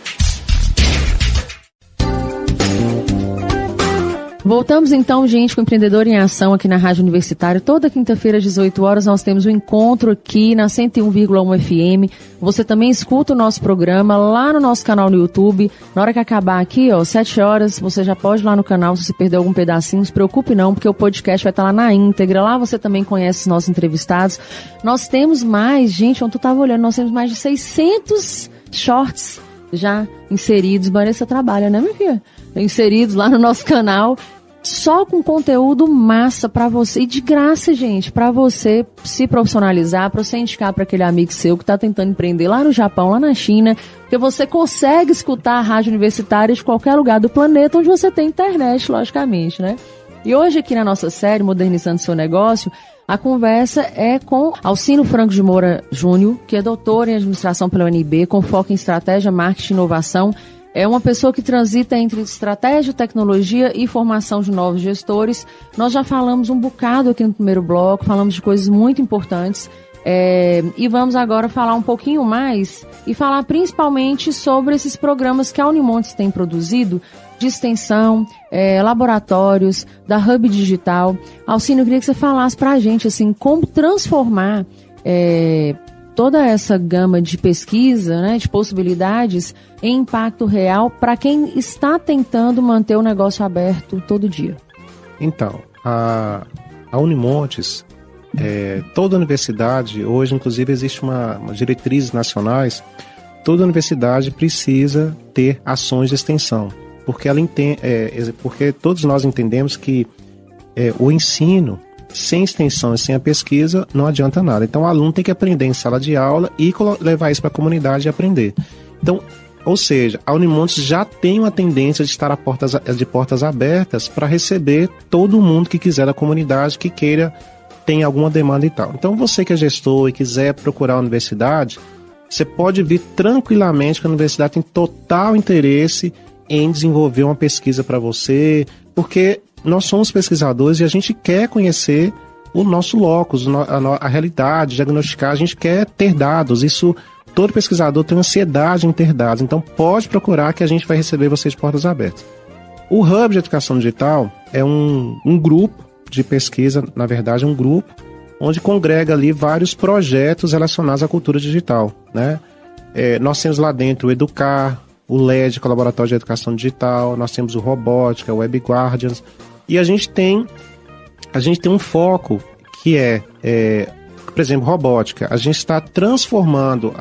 [SPEAKER 1] Voltamos então, gente, com o Empreendedor em Ação aqui na Rádio Universitária. Toda quinta-feira às 18 horas nós temos um encontro aqui na 101,1 FM. Você também escuta o nosso programa lá no nosso canal no YouTube. Na hora que acabar aqui, 7 horas, você já pode ir lá no canal. Se você perder algum pedacinho, não se preocupe não, porque o podcast vai estar lá na íntegra. Lá você também conhece os nossos entrevistados. Nós temos mais, gente, ontem eu estava olhando, nós temos mais de 600 shorts já inseridos. Vanessa trabalha, né, minha filha? Inseridos lá no nosso canal, só com conteúdo massa pra você, e de graça, gente, pra você se profissionalizar, pra você indicar pra aquele amigo seu que tá tentando empreender lá no Japão, lá na China, porque você consegue escutar a Rádio Universitária de qualquer lugar do planeta onde você tem internet, logicamente, né? E hoje aqui na nossa série Modernizando Seu Negócio, a conversa é com Alcino Franco de Moura Júnior, que é doutor em administração pela UNB, com foco em estratégia, marketing e inovação. É uma pessoa que transita entre estratégia, tecnologia e formação de novos gestores. Nós já falamos um bocado aqui no primeiro bloco, falamos de coisas muito importantes. E vamos agora falar um pouquinho mais e falar principalmente sobre esses programas que a Unimontes tem produzido de extensão, laboratórios, da Hub Digital. Alcino, eu queria que você falasse pra gente assim, como transformar toda essa gama de pesquisa, né, de possibilidades em impacto real para quem está tentando manter o negócio aberto todo dia.
[SPEAKER 2] Então, a Unimontes, toda universidade, hoje inclusive existe uma diretrizes nacionais, toda universidade precisa ter ações de extensão, porque porque todos nós entendemos que o ensino sem extensão e sem a pesquisa não adianta nada. Então o aluno tem que aprender em sala de aula e levar isso para a comunidade e aprender. Então, ou seja, a Unimontes já tem uma tendência de estar de portas abertas para receber todo mundo que quiser da comunidade, que queira, tem alguma demanda e tal. Então você que é gestor e quiser procurar a universidade, você pode vir tranquilamente que a universidade tem total interesse em desenvolver uma pesquisa para você, porque nós somos pesquisadores e a gente quer conhecer o nosso locus, a realidade, diagnosticar, a gente quer ter dados. Isso, todo pesquisador tem ansiedade em ter dados, então pode procurar que a gente vai receber vocês de portas abertas. O Hub de Educação Digital é um grupo de pesquisa, na verdade é um grupo, onde congrega ali vários projetos relacionados à cultura digital, né? Nós temos lá dentro o Educar, o LED, que é o Laboratório de Educação Digital, nós temos o Robótica, o Web Guardians, e a gente tem um foco que por exemplo, robótica. A gente está transformando,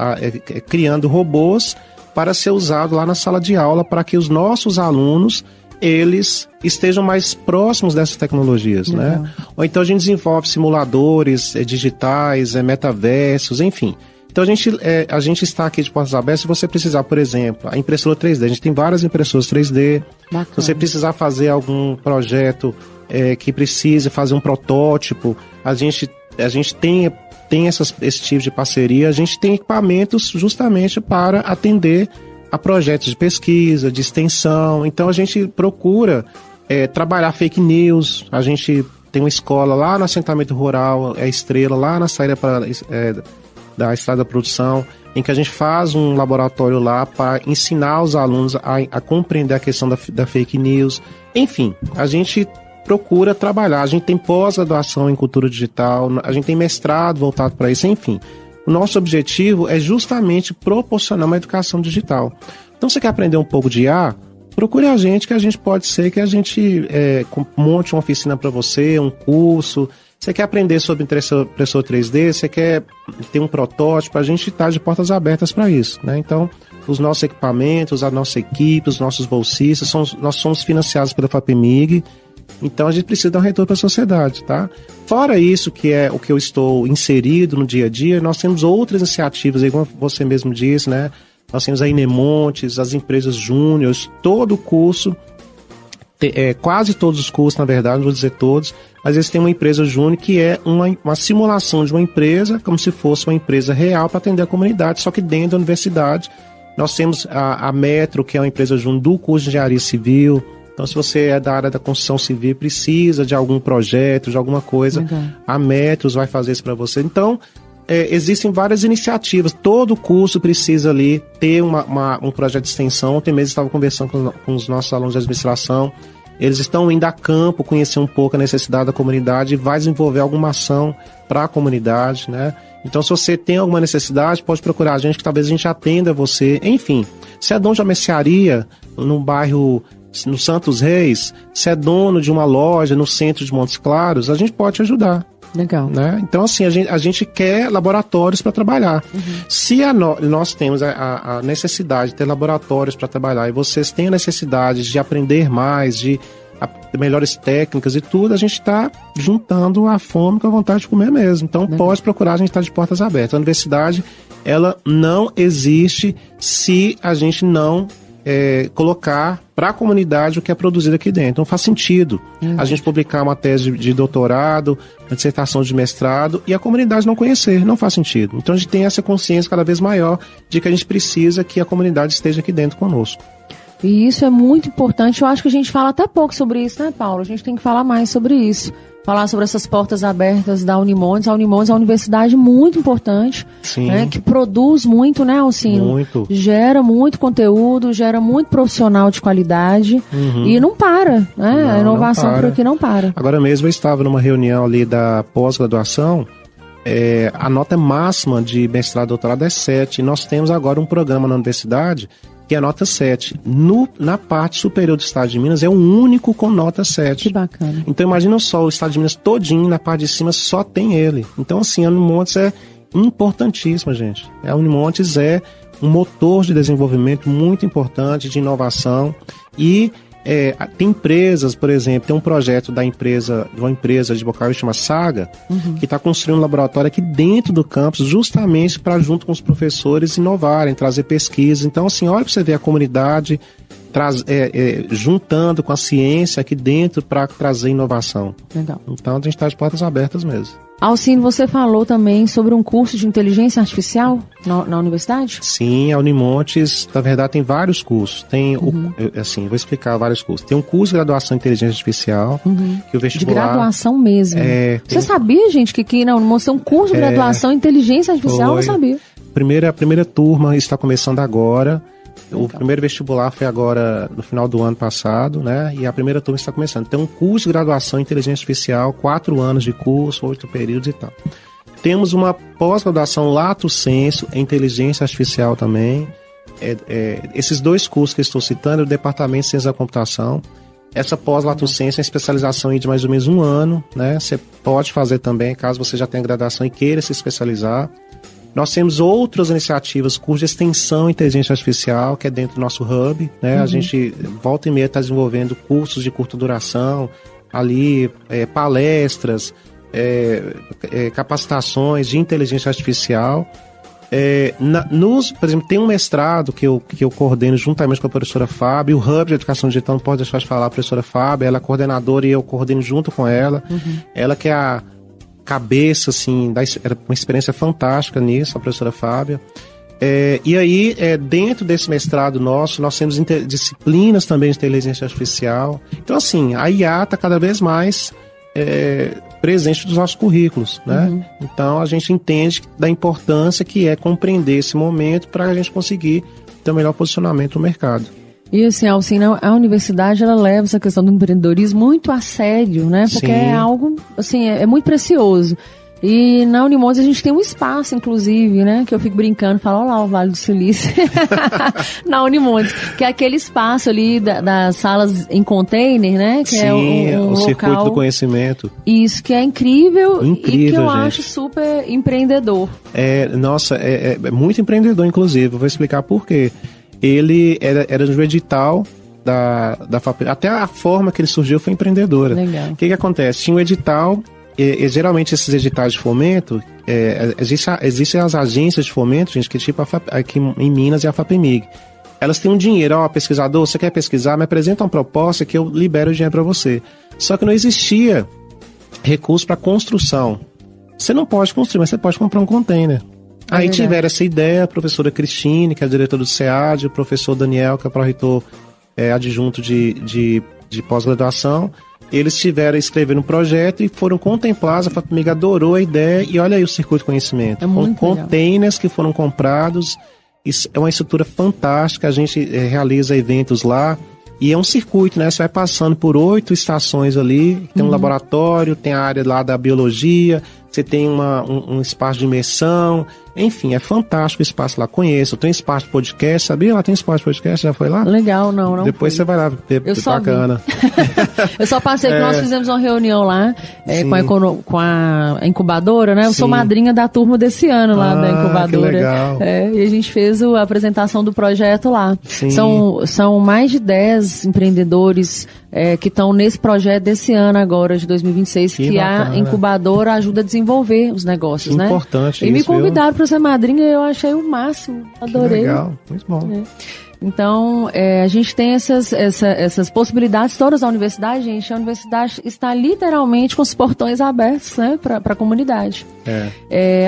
[SPEAKER 2] criando robôs para ser usado lá na sala de aula, para que os nossos alunos, eles estejam mais próximos dessas tecnologias, né? Ou então a gente desenvolve simuladores digitais, metaversos, enfim. Então a gente está aqui de portas abertas. Se você precisar, por exemplo, a impressora 3D, a gente tem várias impressoras 3D. Bacana. Se você precisar fazer algum projeto que precise fazer um protótipo, a gente tem esse tipo de parceria. A gente tem equipamentos justamente para atender a projetos de pesquisa, de extensão. Então a gente procura trabalhar fake news. A gente tem uma escola lá no assentamento rural, Estrela, lá na saída da Estrada da Produção, em que a gente faz um laboratório lá para ensinar os alunos a compreender a questão da fake news. Enfim, a gente procura trabalhar. A gente tem pós-graduação em cultura digital, a gente tem mestrado voltado para isso, enfim. O nosso objetivo é justamente proporcionar uma educação digital. Então, você quer aprender um pouco de IA? Procure a gente, que a gente pode ser que a gente monte uma oficina para você, um curso. Você quer aprender sobre impressor 3D? Você quer ter um protótipo? A gente está de portas abertas para isso, né? Então, os nossos equipamentos, a nossa equipe, os nossos bolsistas, nós somos financiados pela FAPEMIG. Então, a gente precisa dar um retorno para a sociedade, tá? Fora isso, que é o que eu estou inserido no dia a dia, nós temos outras iniciativas, como você mesmo disse, né? Nós temos a Inemontes, as empresas júniores, todo o curso, quase todos os cursos, na verdade, não vou dizer todos, mas eles têm uma empresa júnior que é uma simulação de uma empresa, como se fosse uma empresa real para atender a comunidade, só que dentro da universidade. Nós temos a Metro, que é uma empresa júnior do curso de Engenharia Civil. Então, se você é da área da construção civil, precisa de algum projeto, de alguma coisa, a Metros vai fazer isso para você. Então, existem várias iniciativas. Todo curso precisa ali ter um projeto de extensão. Ontem mesmo estava conversando com os nossos alunos de administração. Eles estão indo a campo, conhecer um pouco a necessidade da comunidade e vai desenvolver alguma ação para a comunidade, né? Então, se você tem alguma necessidade, pode procurar a gente, que talvez a gente atenda você. Enfim, se é dono de uma mercearia no bairro, no Santos Reis, se é dono de uma loja no centro de Montes Claros, a gente pode te ajudar.
[SPEAKER 1] Legal.
[SPEAKER 2] Né? Então, assim, a gente quer laboratórios para trabalhar. Se nós temos a necessidade de ter laboratórios para trabalhar e vocês têm a necessidade de aprender mais, de melhores técnicas e tudo, a gente está juntando a fome com a vontade de comer mesmo. Então, pode procurar, a gente está de portas abertas. A universidade, ela não existe se a gente não colocar para a comunidade o que é produzido aqui dentro. Então faz sentido a gente publicar uma tese de doutorado, uma dissertação de mestrado e a comunidade não conhecer, não faz sentido. Então a gente tem essa consciência cada vez maior de que a gente precisa que a comunidade esteja aqui dentro conosco.
[SPEAKER 1] E isso é muito importante. Eu acho que a gente fala até pouco sobre isso, né, Paulo? A gente tem que falar mais sobre isso. Falar sobre essas portas abertas da Unimontes. A Unimontes é uma universidade muito importante, né, que produz muito, né, Alcino?
[SPEAKER 2] Muito.
[SPEAKER 1] Gera muito conteúdo, gera muito profissional de qualidade e não para, né? A inovação por aqui não para.
[SPEAKER 2] Agora mesmo eu estava numa reunião ali da pós-graduação, a nota máxima de mestrado e doutorado é 7. E nós temos agora um programa na universidade que é nota 7. Na parte superior do estado de Minas é o único com nota 7.
[SPEAKER 1] Que bacana.
[SPEAKER 2] Então imagina só, o estado de Minas todinho, na parte de cima só tem ele. Então assim, a Unimontes é importantíssima, gente. A Unimontes é um motor de desenvolvimento muito importante, de inovação. E tem empresas, por exemplo, tem um projeto de uma empresa de Bocaúva que chama Saga, que está construindo um laboratório aqui dentro do campus, justamente para, junto com os professores, inovarem, trazer pesquisas. Então, assim, olha para você ver a comunidade juntando com a ciência aqui dentro para trazer inovação.
[SPEAKER 1] Legal.
[SPEAKER 2] Então, a gente está de portas abertas mesmo.
[SPEAKER 1] Alcino, você falou também sobre um curso de inteligência artificial na universidade?
[SPEAKER 2] Sim, a Unimontes, na verdade, tem vários cursos. Tem, vou explicar vários cursos. Tem um curso de graduação em inteligência artificial, que o vestibular...
[SPEAKER 1] De graduação mesmo. Você sabia, gente, que na Unimontes tem um curso de graduação em inteligência artificial? Eu não sabia.
[SPEAKER 2] A primeira turma está começando agora. O primeiro vestibular foi agora no final do ano passado, né? E a primeira turma está começando. Tem um curso de graduação em inteligência artificial, 4 anos de curso, 8 períodos e tal. Temos uma pós-graduação lato sensu em inteligência artificial também. Esses dois cursos que eu estou citando é o Departamento de Ciência da Computação. Essa pós-lato sensu é uma especialização de mais ou menos 1 ano, né? Você pode fazer também, caso você já tenha graduação e queira se especializar. Nós temos outras iniciativas, curso de extensão em inteligência artificial, que é dentro do nosso hub, né? A gente, volta e meia, está desenvolvendo cursos de curta duração, ali, palestras, capacitações de inteligência artificial. Por exemplo, tem um mestrado que eu coordeno juntamente com a professora Fábio, o Hub de Educação Digital, não pode deixar de falar, a professora Fábio, ela é coordenadora e eu coordeno junto com ela. Ela que é a cabeça, assim, uma experiência fantástica nisso, a professora Fábia. E aí, dentro desse mestrado nosso, nós temos disciplinas também de inteligência artificial. Então, assim, a IA está cada vez mais presente nos nossos currículos, né? Uhum. Então, a gente entende da importância que é compreender esse momento para a gente conseguir ter um melhor posicionamento no mercado.
[SPEAKER 1] E assim, Alcina, a universidade, ela leva essa questão do empreendedorismo muito a sério, né? Porque Sim. é algo, assim, é muito precioso. E na Unimontes a gente tem um espaço, inclusive, né? Que eu fico brincando, falo, olha lá o Vale do Silício. Na Unimontes, que é aquele espaço ali das salas em container, né? Que
[SPEAKER 2] Sim,
[SPEAKER 1] é um
[SPEAKER 2] circuito
[SPEAKER 1] local,
[SPEAKER 2] do conhecimento.
[SPEAKER 1] Isso, que é incrível e que eu
[SPEAKER 2] gente.
[SPEAKER 1] acho super empreendedor.
[SPEAKER 2] Nossa, é muito empreendedor, inclusive. Eu vou explicar por quê. Ele era no edital da FAPEMIG. Até a forma que ele surgiu foi empreendedora.
[SPEAKER 1] Legal.
[SPEAKER 2] O que acontece? Tinha um edital... geralmente esses editais de fomento, existem as agências de fomento, gente, que tipo aqui em Minas é a FAPEMIG. Elas têm um dinheiro, pesquisador, você quer pesquisar, me apresenta uma proposta que eu libero o dinheiro para você. Só que não existia recurso para construção. Você não pode construir, mas você pode comprar um container. Aí tiveram essa ideia, a professora Cristine, que é a diretora do SEAD, o professor Daniel, que é o pró-reitor adjunto de pós-graduação. Eles tiveram escrevendo um projeto e foram contemplados, a FAPEMIG adorou a ideia e olha aí o circuito de conhecimento. Com containers que foram comprados, isso é uma estrutura fantástica, a gente realiza eventos lá e é um circuito, né? Você vai passando por 8 estações ali, tem um laboratório, tem a área lá da biologia, você tem um espaço de imersão, enfim, é fantástico o espaço lá, conheço. Tem espaço de podcast, sabia? Lá tem espaço de podcast, já foi lá?
[SPEAKER 1] Legal, não
[SPEAKER 2] Depois
[SPEAKER 1] fui.
[SPEAKER 2] Você vai lá, bacana.
[SPEAKER 1] Eu só passei, porque nós fizemos uma reunião lá com a incubadora, né? Eu sou madrinha da turma desse ano lá da incubadora.
[SPEAKER 2] Que legal.
[SPEAKER 1] E a gente fez a apresentação do projeto lá.
[SPEAKER 2] Sim.
[SPEAKER 1] São mais de 10 empreendedores que estão nesse projeto desse ano agora, de 2026, que a incubadora ajuda a desenvolver os negócios, né?
[SPEAKER 2] Importante.
[SPEAKER 1] E me convidaram para ser madrinha e eu achei o máximo, adorei.
[SPEAKER 2] Que legal, muito bom.
[SPEAKER 1] Então, a gente tem essas possibilidades todas na universidade, gente. A universidade está literalmente com os portões abertos, né, para a comunidade.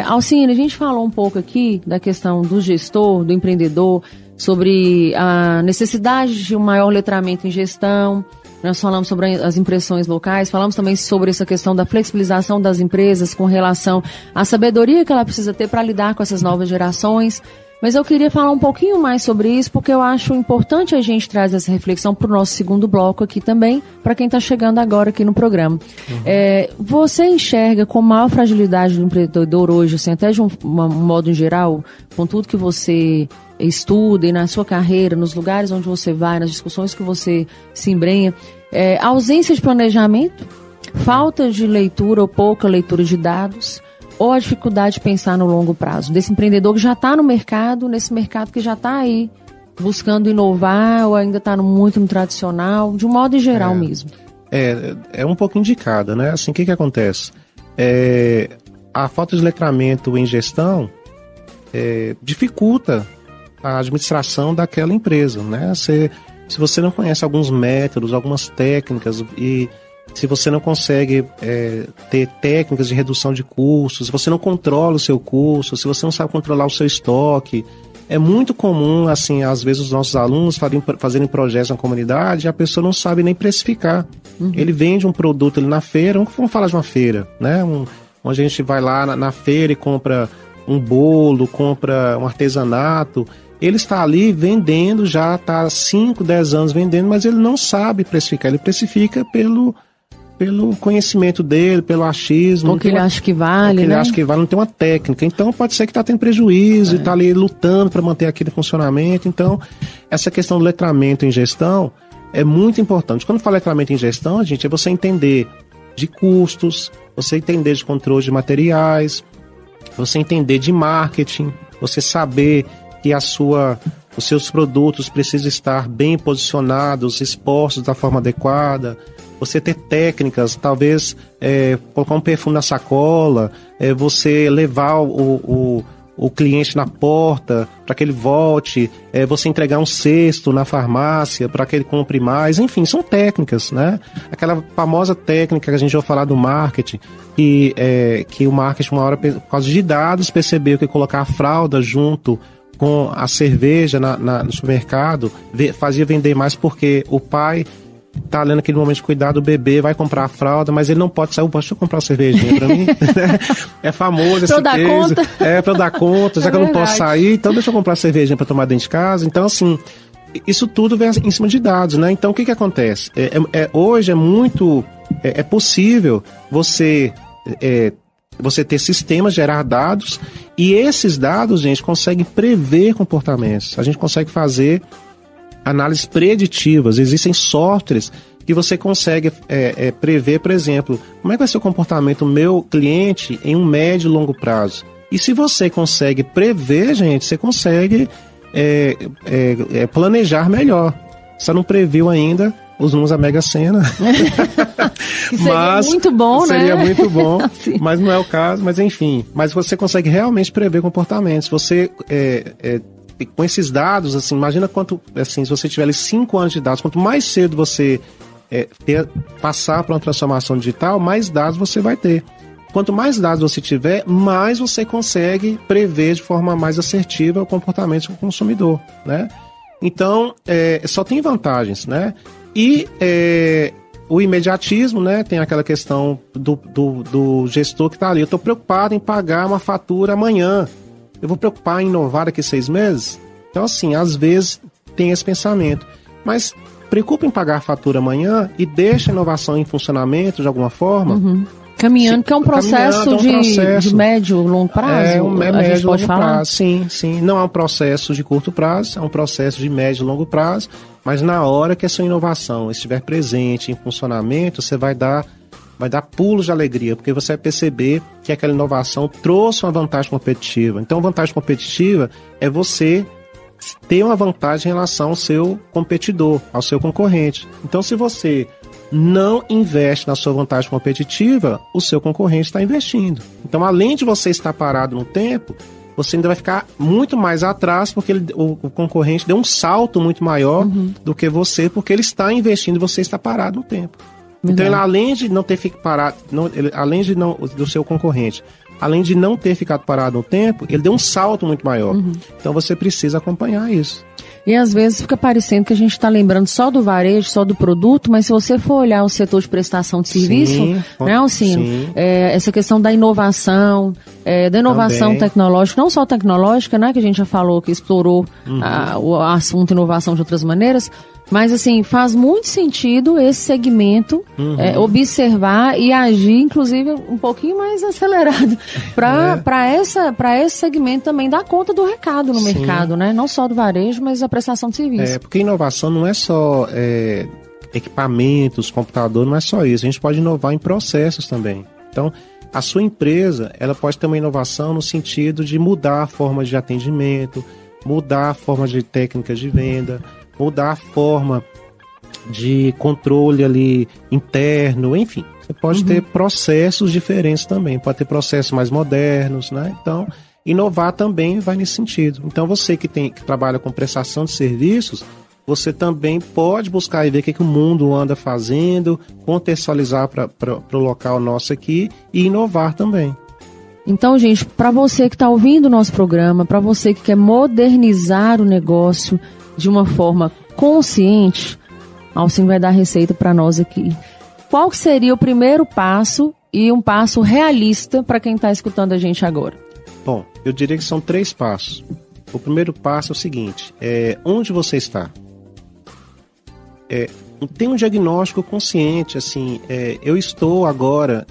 [SPEAKER 1] Alcina, a gente falou um pouco aqui da questão do gestor, do empreendedor, sobre a necessidade de um maior letramento em gestão. Nós falamos sobre as impressões locais, falamos também sobre essa questão da flexibilização das empresas com relação à sabedoria que ela precisa ter para lidar com essas novas gerações. Mas eu queria falar um pouquinho mais sobre isso, porque eu acho importante a gente trazer essa reflexão para o nosso segundo bloco aqui também, para quem está chegando agora aqui no programa. Você enxerga com maior fragilidade do empreendedor hoje, assim, até de um modo em geral, com tudo que você estuda e na sua carreira, nos lugares onde você vai, nas discussões que você se embrenha, ausência de planejamento, falta de leitura ou pouca leitura de dados, ou a dificuldade de pensar no longo prazo, desse empreendedor que já está no mercado, nesse mercado que já está aí, buscando inovar, ou ainda está muito no tradicional, de um modo geral mesmo.
[SPEAKER 2] É um pouco indicada, né? Assim, o que acontece? A falta de letramento em gestão dificulta a administração daquela empresa, né? Se você não conhece alguns métodos, algumas técnicas e se você não consegue ter técnicas de redução de custos, se você não controla o seu custo, se você não sabe controlar o seu estoque, é muito comum, assim, às vezes os nossos alunos fazerem projetos na comunidade e a pessoa não sabe nem precificar. Ele vende um produto ali na feira, vamos falar de uma feira, né? Onde a gente vai lá na feira e compra um bolo, compra um artesanato. Ele está ali vendendo, já está 5, 10 anos vendendo, mas ele não sabe precificar. Ele precifica pelo conhecimento dele, pelo achismo.
[SPEAKER 1] Ou que ele acha que vale,
[SPEAKER 2] ele acha que vale, não tem uma técnica. Então pode ser que está tendo prejuízo e está ali lutando para manter aquele funcionamento. Então, essa questão do letramento em gestão é muito importante. Quando fala letramento em gestão, gente, é você entender de custos, você entender de controle de materiais, você entender de marketing, você saber que os seus produtos precisam estar bem posicionados, expostos da forma adequada, você ter técnicas, talvez colocar um perfume na sacola, você levar o cliente na porta para que ele volte, você entregar um cesto na farmácia para que ele compre mais, enfim, são técnicas, né? Aquela famosa técnica que a gente vai falar do marketing, que o marketing, uma hora, por causa de dados, percebeu que colocar a fralda junto com a cerveja no supermercado, fazia vender mais porque o pai tá ali naquele momento de cuidar do bebê, vai comprar a fralda, mas ele não pode sair, deixa eu comprar uma cervejinha pra mim. É famoso esse
[SPEAKER 1] pra dar
[SPEAKER 2] case.
[SPEAKER 1] Conta.
[SPEAKER 2] Pra eu dar conta, já que eu não posso sair, então deixa eu comprar cervejinha pra tomar dentro de casa. Então, assim, isso tudo vem em cima de dados, né? Então, o que acontece? Hoje é muito... É possível você ter sistemas, gerar dados, e esses dados, gente, conseguem prever comportamentos. A gente consegue fazer análises preditivas. Existem softwares que você consegue prever, por exemplo, como é que vai ser o comportamento do meu cliente em um médio e longo prazo. E se você consegue prever, gente, você consegue planejar melhor. Você não previu ainda os números da Mega Sena.
[SPEAKER 1] Seria muito bom, né?
[SPEAKER 2] Seria muito bom, mas não é o caso. Mas enfim, mas você consegue realmente prever comportamentos. Você, com esses dados, assim, imagina quanto, assim, se você tiver ali 5 anos de dados, quanto mais cedo você passar para uma transformação digital, mais dados você vai ter. Quanto mais dados você tiver, mais você consegue prever de forma mais assertiva o comportamento do consumidor, né? Então, só tem vantagens, né? E o imediatismo, né? Tem aquela questão do gestor que está ali. Eu estou preocupado em pagar uma fatura amanhã. Eu vou preocupar em inovar daqui a 6 meses? Então, assim, às vezes tem esse pensamento. Mas preocupa em pagar a fatura amanhã e deixa a inovação em funcionamento de alguma forma.
[SPEAKER 1] Uhum. Caminhando, que é um processo de médio, longo prazo?
[SPEAKER 2] Médio, longo prazo, sim. Não é um processo de curto prazo, é um processo de médio e longo prazo, mas na hora que essa inovação estiver presente em funcionamento, você vai dar pulos de alegria, porque você vai perceber que aquela inovação trouxe uma vantagem competitiva. Então, vantagem competitiva é você ter uma vantagem em relação ao seu competidor, ao seu concorrente. Então, se você não investe na sua vantagem competitiva, o seu concorrente está investindo. Então, além de você estar parado no tempo, você ainda vai ficar muito mais atrás, porque o concorrente deu um salto muito maior do que você, porque ele está investindo e você está parado no tempo. Então, ele, além de não ter ficado parado, do seu concorrente, além de não ter ficado parado no tempo, ele deu um salto muito maior. Então, você precisa acompanhar isso.
[SPEAKER 1] E às vezes fica parecendo que a gente está lembrando só do varejo, só do produto, mas se você for olhar o setor de prestação de serviço, né, Alcino? Essa questão da inovação também. Tecnológica, não só tecnológica, né, que a gente já falou, que explorou o assunto inovação de outras maneiras, mas assim, faz muito sentido esse segmento observar e agir, inclusive, um pouquinho mais acelerado para esse segmento também dar conta do recado no mercado, né? Não só do varejo, mas da prestação de serviço.
[SPEAKER 2] Porque inovação não é só equipamentos, computador, não é só isso. A gente pode inovar em processos também. Então, a sua empresa, ela pode ter uma inovação no sentido de mudar a forma de atendimento, mudar a forma de técnicas de venda, mudar a forma de controle ali interno, enfim. Você pode ter processos diferentes também, pode ter processos mais modernos, né? Então, inovar também vai nesse sentido. Então, você que trabalha com prestação de serviços, você também pode buscar e ver o que o mundo anda fazendo, contextualizar para o local nosso aqui e inovar também.
[SPEAKER 1] Então, gente, para você que está ouvindo o nosso programa, para você que quer modernizar o negócio de uma forma consciente, Alcino vai dar receita para nós aqui. Qual que seria o primeiro passo e um passo realista para quem está escutando a gente agora?
[SPEAKER 2] Bom, eu diria que são 3 passos. O primeiro passo é o seguinte, onde você está? Tem um diagnóstico consciente, assim, eu estou agora,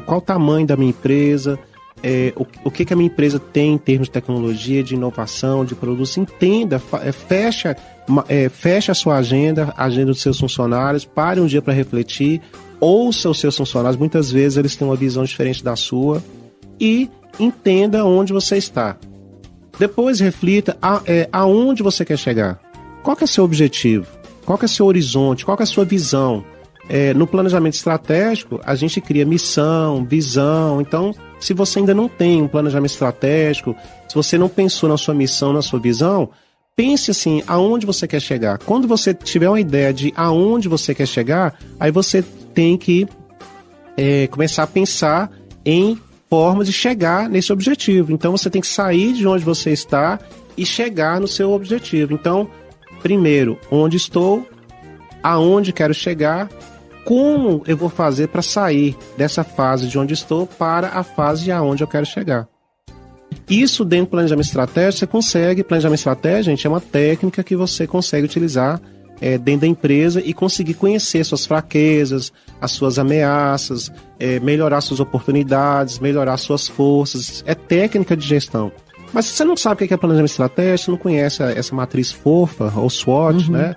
[SPEAKER 2] qual o tamanho da minha empresa, o que a minha empresa tem em termos de tecnologia, de inovação, de produtos. Entenda, fecha a sua agenda, a agenda dos seus funcionários, pare um dia para refletir, ouça os seus funcionários, muitas vezes eles têm uma visão diferente da sua, e entenda onde você está. Depois reflita aonde você quer chegar. Qual que é o seu objetivo? Qual que é o seu horizonte? Qual que é a sua visão? No planejamento estratégico, a gente cria missão, visão. Então, se você ainda não tem um planejamento estratégico, se você não pensou na sua missão, na sua visão, pense assim, aonde você quer chegar. Quando você tiver uma ideia de aonde você quer chegar, aí você tem que começar a pensar em formas de chegar nesse objetivo. Então, você tem que sair de onde você está e chegar no seu objetivo. Então, primeiro, onde estou, aonde quero chegar, como eu vou fazer para sair dessa fase de onde estou para a fase aonde eu quero chegar. Isso dentro do planejamento estratégico, você consegue. Planejamento estratégico, gente, é uma técnica que você consegue utilizar dentro da empresa e conseguir conhecer suas fraquezas, as suas ameaças, melhorar suas oportunidades, melhorar suas forças. É técnica de gestão. Mas se você não sabe o que é planejamento estratégico, não conhece essa matriz fofa ou SWOT, né?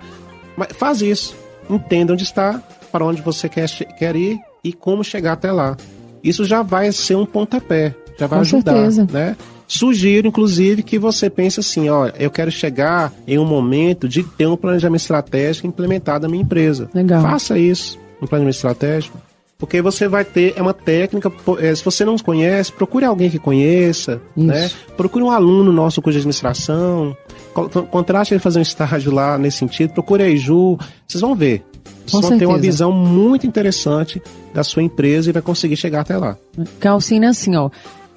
[SPEAKER 2] Mas faz isso. Entenda onde está, para onde você quer ir e como chegar até lá. Isso já vai ser um pontapé, já vai ajudar, certeza, né? Sugiro, inclusive, que você pense assim, ó, eu quero chegar em um momento de ter um planejamento estratégico implementado na minha empresa.
[SPEAKER 1] Legal.
[SPEAKER 2] Faça isso, um planejamento estratégico, porque você vai ter, é uma técnica, se você não conhece, procure alguém que conheça, né? Procure um aluno nosso curso de administração, contrate ele fazer um estágio lá nesse sentido, procure a Ju, vocês vão ver. Vocês vão ter uma visão muito interessante da sua empresa e vai conseguir chegar até lá.
[SPEAKER 1] Calcina, assim, ó,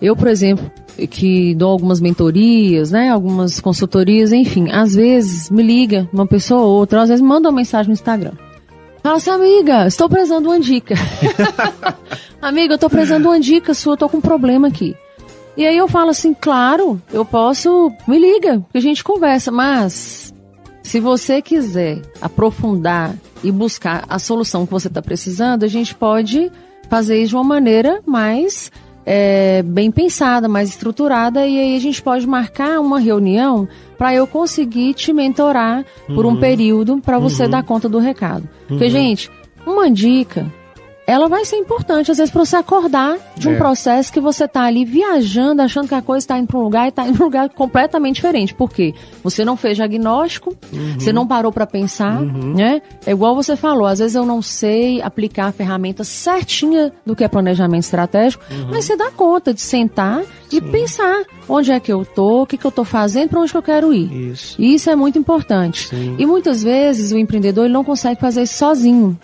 [SPEAKER 1] eu, por exemplo, que dou algumas mentorias, né, algumas consultorias, enfim, às vezes me liga uma pessoa ou outra, às vezes manda uma mensagem no Instagram. Fala assim, amiga, estou precisando de uma dica. Amiga, eu estou precisando de uma dica sua, estou com um problema aqui. E aí eu falo assim, claro, eu posso, me liga, que a gente conversa, mas se você quiser aprofundar e buscar a solução que você está precisando, a gente pode fazer isso de uma maneira mais bem pensada, mais estruturada, e aí a gente pode marcar uma reunião para eu conseguir te mentorar por um período para você dar conta do recado. Porque, gente, uma dica, ela vai ser importante, às vezes, para você acordar de um processo que você tá ali viajando, achando que a coisa está indo para um lugar e está indo para um lugar completamente diferente. Por quê? Você não fez diagnóstico, você não parou para pensar, né? É igual você falou, às vezes eu não sei aplicar a ferramenta certinha do que é planejamento estratégico, mas você dá conta de sentar e pensar onde é que eu tô, o que eu tô fazendo, para onde que eu quero ir. Isso é muito importante. Sim. E muitas vezes o empreendedor ele não consegue fazer isso sozinho.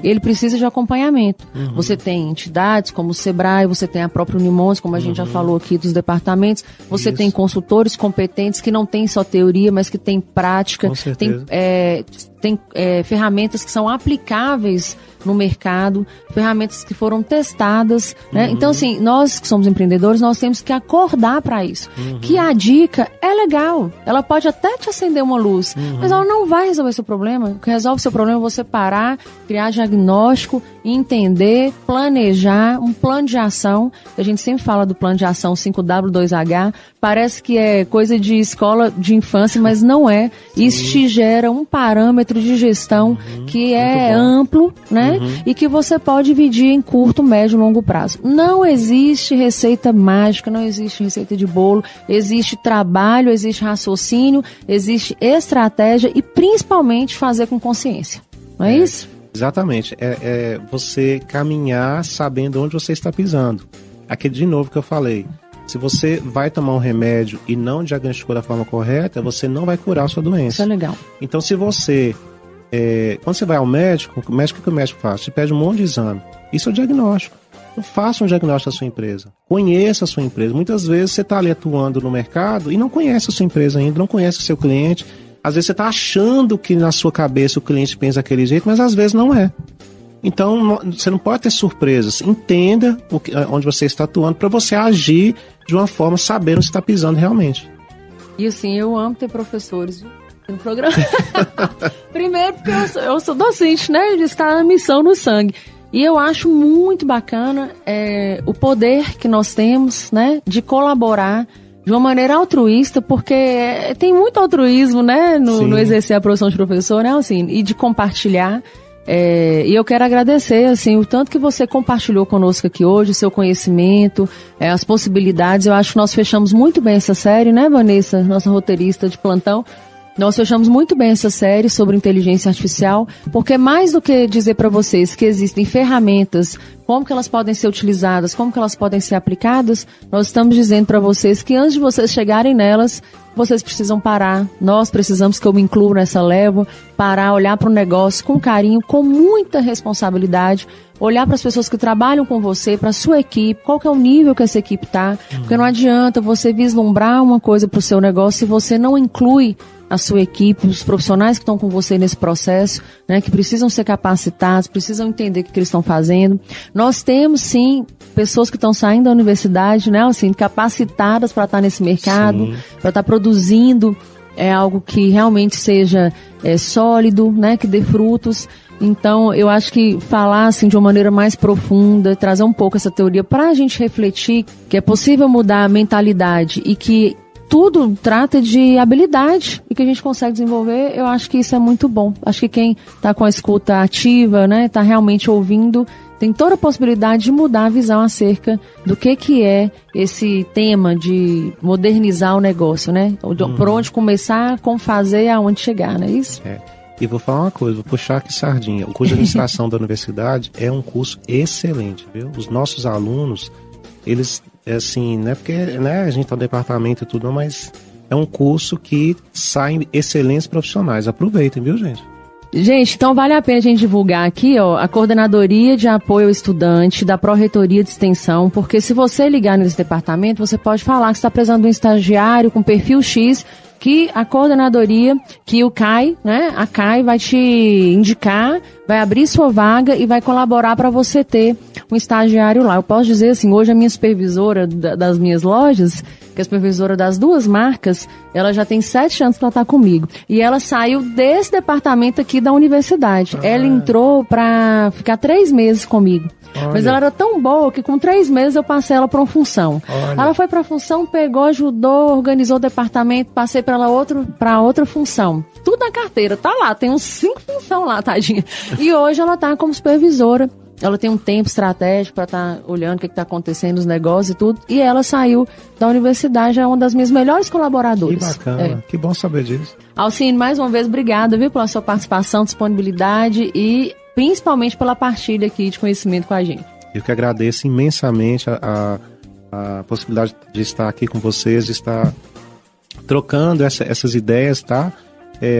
[SPEAKER 1] Ele precisa de acompanhamento. Você tem entidades como o Sebrae, você tem a própria Unimons, como a gente já falou aqui dos departamentos, você tem consultores competentes que não tem só teoria, mas que tem prática, tem ferramentas que são aplicáveis no mercado, ferramentas que foram testadas, né? Então, assim, nós que somos empreendedores, nós temos que acordar para isso. Que a dica é legal, ela pode até te acender uma luz, mas ela não vai resolver seu problema. O que resolve seu problema é você parar, criar diagnóstico, entender, planejar, um plano de ação. A gente sempre fala do plano de ação 5W2H, parece que é coisa de escola de infância, mas não é. Isso te gera um parâmetro de gestão que é amplo, né? E que você pode dividir em curto, médio e longo prazo. Não existe receita mágica, não existe receita de bolo, existe trabalho, existe raciocínio, existe estratégia e principalmente fazer com consciência. Não é isso?
[SPEAKER 2] Exatamente. É você caminhar sabendo onde você está pisando. Aquele de novo que eu falei. Se você vai tomar um remédio e não diagnosticou da forma correta, você não vai curar a sua doença.
[SPEAKER 1] Isso é legal.
[SPEAKER 2] Então, se você... quando você vai ao médico, o que o médico faz? Te pede um monte de exame. Isso é o diagnóstico. Então, faça um diagnóstico da sua empresa. Conheça a sua empresa. Muitas vezes você está ali atuando no mercado e não conhece a sua empresa ainda, não conhece o seu cliente. Às vezes você está achando que na sua cabeça o cliente pensa daquele jeito, mas às vezes não é. Então, você não pode ter surpresas. Entenda onde você está atuando para você agir de uma forma sabendo onde está pisando realmente.
[SPEAKER 1] E assim, eu amo ter professores no programa. Primeiro porque eu sou docente, né? De estar na missão no sangue. E eu acho muito bacana o poder que nós temos, né? De colaborar de uma maneira altruísta, porque tem muito altruísmo, né? No exercer a profissão de professor, né? Assim, e de compartilhar. E eu quero agradecer, assim, o tanto que você compartilhou conosco aqui hoje, o seu conhecimento, as possibilidades. Eu acho que nós fechamos muito bem essa série, né, Vanessa, nossa roteirista de plantão? Nós fechamos muito bem essa série sobre inteligência artificial, porque mais do que dizer para vocês que existem ferramentas como que elas podem ser utilizadas, como que elas podem ser aplicadas, nós estamos dizendo para vocês que antes de vocês chegarem nelas, vocês precisam parar, nós precisamos, que eu me incluo nessa leva, parar, olhar para o negócio com carinho, com muita responsabilidade, olhar para as pessoas que trabalham com você, para a sua equipe, qual que é o nível que essa equipe está, porque não adianta você vislumbrar uma coisa para o seu negócio se você não inclui a sua equipe, os profissionais que estão com você nesse processo, né, que precisam ser capacitados, precisam entender o que eles estão fazendo. Nós temos, sim, pessoas que estão saindo da universidade, né, assim, capacitadas para estar nesse mercado, para estar produzindo algo que realmente seja sólido, né, que dê frutos. Então, eu acho que falar assim de uma maneira mais profunda, trazer um pouco essa teoria para a gente refletir que é possível mudar a mentalidade e que tudo trata de habilidade e que a gente consegue desenvolver, eu acho que isso é muito bom. Acho que quem está com a escuta ativa, né, está realmente ouvindo, tem toda a possibilidade de mudar a visão acerca do que é esse tema de modernizar o negócio, né? Por onde começar, como fazer, aonde chegar, não é isso?
[SPEAKER 2] E vou falar uma coisa, vou puxar aqui sardinha. O curso de administração da universidade é um curso excelente, viu? Os nossos alunos, eles, assim, não é porque, né, a gente tá no departamento e tudo, mas é um curso que saem excelentes profissionais. Aproveitem, viu, gente?
[SPEAKER 1] Gente, então vale a pena a gente divulgar aqui, ó, a Coordenadoria de Apoio ao Estudante da Pró-Reitoria de Extensão, porque se você ligar nesse departamento, você pode falar que está precisando de um estagiário com perfil X, que a coordenadoria, que o CAI, né, a CAI vai te indicar, vai abrir sua vaga e vai colaborar para você ter um estagiário lá. Eu posso dizer assim, hoje a minha supervisora das minhas lojas, que é a supervisora das duas marcas, ela já tem 7 anos que ela está comigo. E ela saiu desse departamento aqui da universidade. Ela entrou para ficar 3 meses comigo. Olha. Mas ela era tão boa que com 3 meses eu passei ela para uma função. Olha. Ela foi para a função, pegou, ajudou, organizou o departamento, passei para outra função. Tudo na carteira, tá lá, tem uns 5 funções lá, tadinha. E hoje ela tá como supervisora. Ela tem um tempo estratégico para estar olhando o que está acontecendo nos negócios e tudo. E ela saiu da universidade, é uma das minhas melhores colaboradoras.
[SPEAKER 2] Que bacana, que bom saber disso.
[SPEAKER 1] Alcine, mais uma vez, obrigada, viu, pela sua participação, disponibilidade e principalmente pela partilha aqui de conhecimento com a gente.
[SPEAKER 2] Eu que agradeço imensamente a possibilidade de estar aqui com vocês, de estar trocando essas ideias, tá?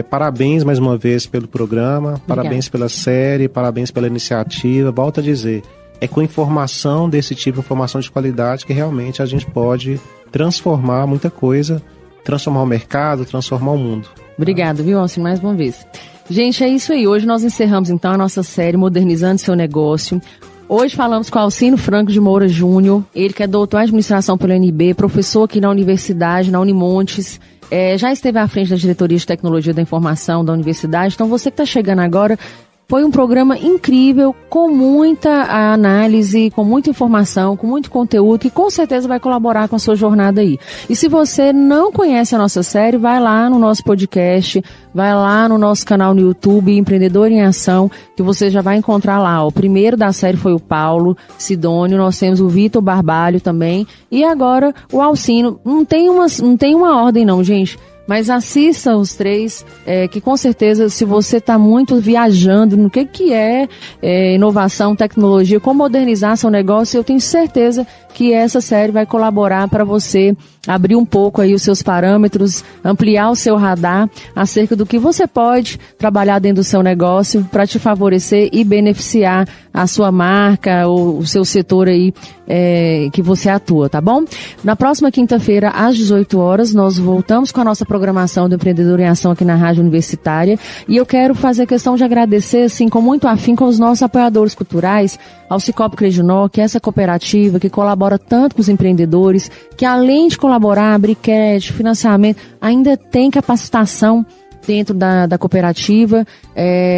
[SPEAKER 2] Parabéns mais uma vez pelo programa, obrigada. Parabéns pela série, parabéns pela iniciativa. Volto a dizer, é com informação desse tipo, informação de qualidade, que realmente a gente pode transformar muita coisa, transformar o mercado, transformar o mundo.
[SPEAKER 1] Obrigada, viu, Alcine, mais uma vez. Gente, é isso aí. Hoje nós encerramos então a nossa série Modernizando Seu Negócio. Hoje falamos com Alcino Franco de Moura Júnior, ele que é doutor em administração pela UNB, professor aqui na universidade, na Unimontes, já esteve à frente da diretoria de tecnologia da informação da universidade. Então você que está chegando agora, foi um programa incrível, com muita análise, com muita informação, com muito conteúdo, que com certeza vai colaborar com a sua jornada aí. E se você não conhece a nossa série, vai lá no nosso podcast, vai lá no nosso canal no YouTube, Empreendedor em Ação, que você já vai encontrar lá. O primeiro da série foi o Paulo Sidônio, nós temos o Vitor Barbalho também, e agora o Alcino. Não tem uma ordem não, gente. Mas assista os 3, que com certeza, se você está muito viajando no que é inovação, tecnologia, como modernizar seu negócio, eu tenho certeza que essa série vai colaborar para você abrir um pouco aí os seus parâmetros, ampliar o seu radar acerca do que você pode trabalhar dentro do seu negócio para te favorecer e beneficiar a sua marca ou o seu setor aí que você atua, tá bom? Na próxima quinta-feira, às 18 horas, nós voltamos com a nossa programação do Empreendedor em Ação aqui na Rádio Universitária, e eu quero fazer questão de agradecer, assim, com muito afinco aos nossos apoiadores culturais, ao Cicobi Credinor, que é essa cooperativa que colabora tanto com os empreendedores, que além de colaborar, abrir crédito, financiamento, ainda tem capacitação dentro da cooperativa,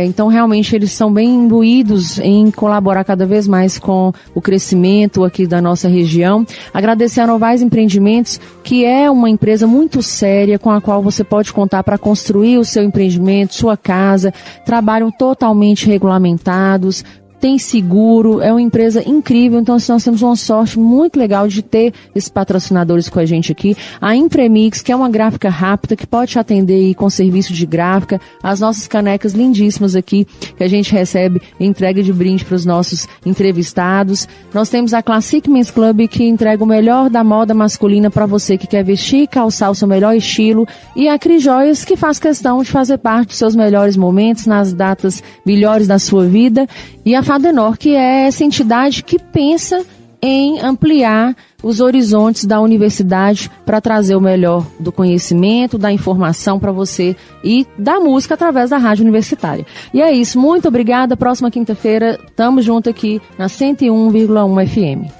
[SPEAKER 1] então realmente eles são bem imbuídos em colaborar cada vez mais com o crescimento aqui da nossa região. Agradecer a Novais Empreendimentos, que é uma empresa muito séria com a qual você pode contar para construir o seu empreendimento, sua casa, trabalham totalmente regulamentados, tem seguro, é uma empresa incrível, então nós temos uma sorte muito legal de ter esses patrocinadores com a gente aqui. A Impremix, que é uma gráfica rápida, que pode te atender aí com serviço de gráfica, as nossas canecas lindíssimas aqui, que a gente recebe entrega de brinde para os nossos entrevistados. Nós temos a Classic Men's Club, que entrega o melhor da moda masculina para você que quer vestir e calçar o seu melhor estilo, e a Cris Joias, que faz questão de fazer parte dos seus melhores momentos nas datas melhores da sua vida, e a Fadenor, que é essa entidade que pensa em ampliar os horizontes da universidade para trazer o melhor do conhecimento, da informação para você e da música através da rádio universitária. E é isso, muito obrigada. Próxima quinta-feira, tamo junto aqui na 101,1 FM.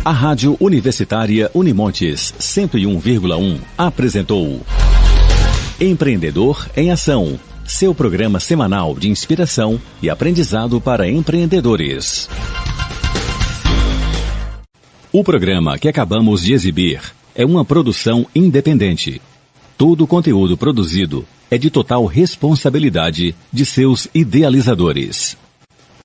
[SPEAKER 3] A Rádio Universitária Unimontes 101,1 apresentou Empreendedor em Ação, seu programa semanal de inspiração e aprendizado para empreendedores. O programa que acabamos de exibir é uma produção independente. Todo o conteúdo produzido é de total responsabilidade de seus idealizadores.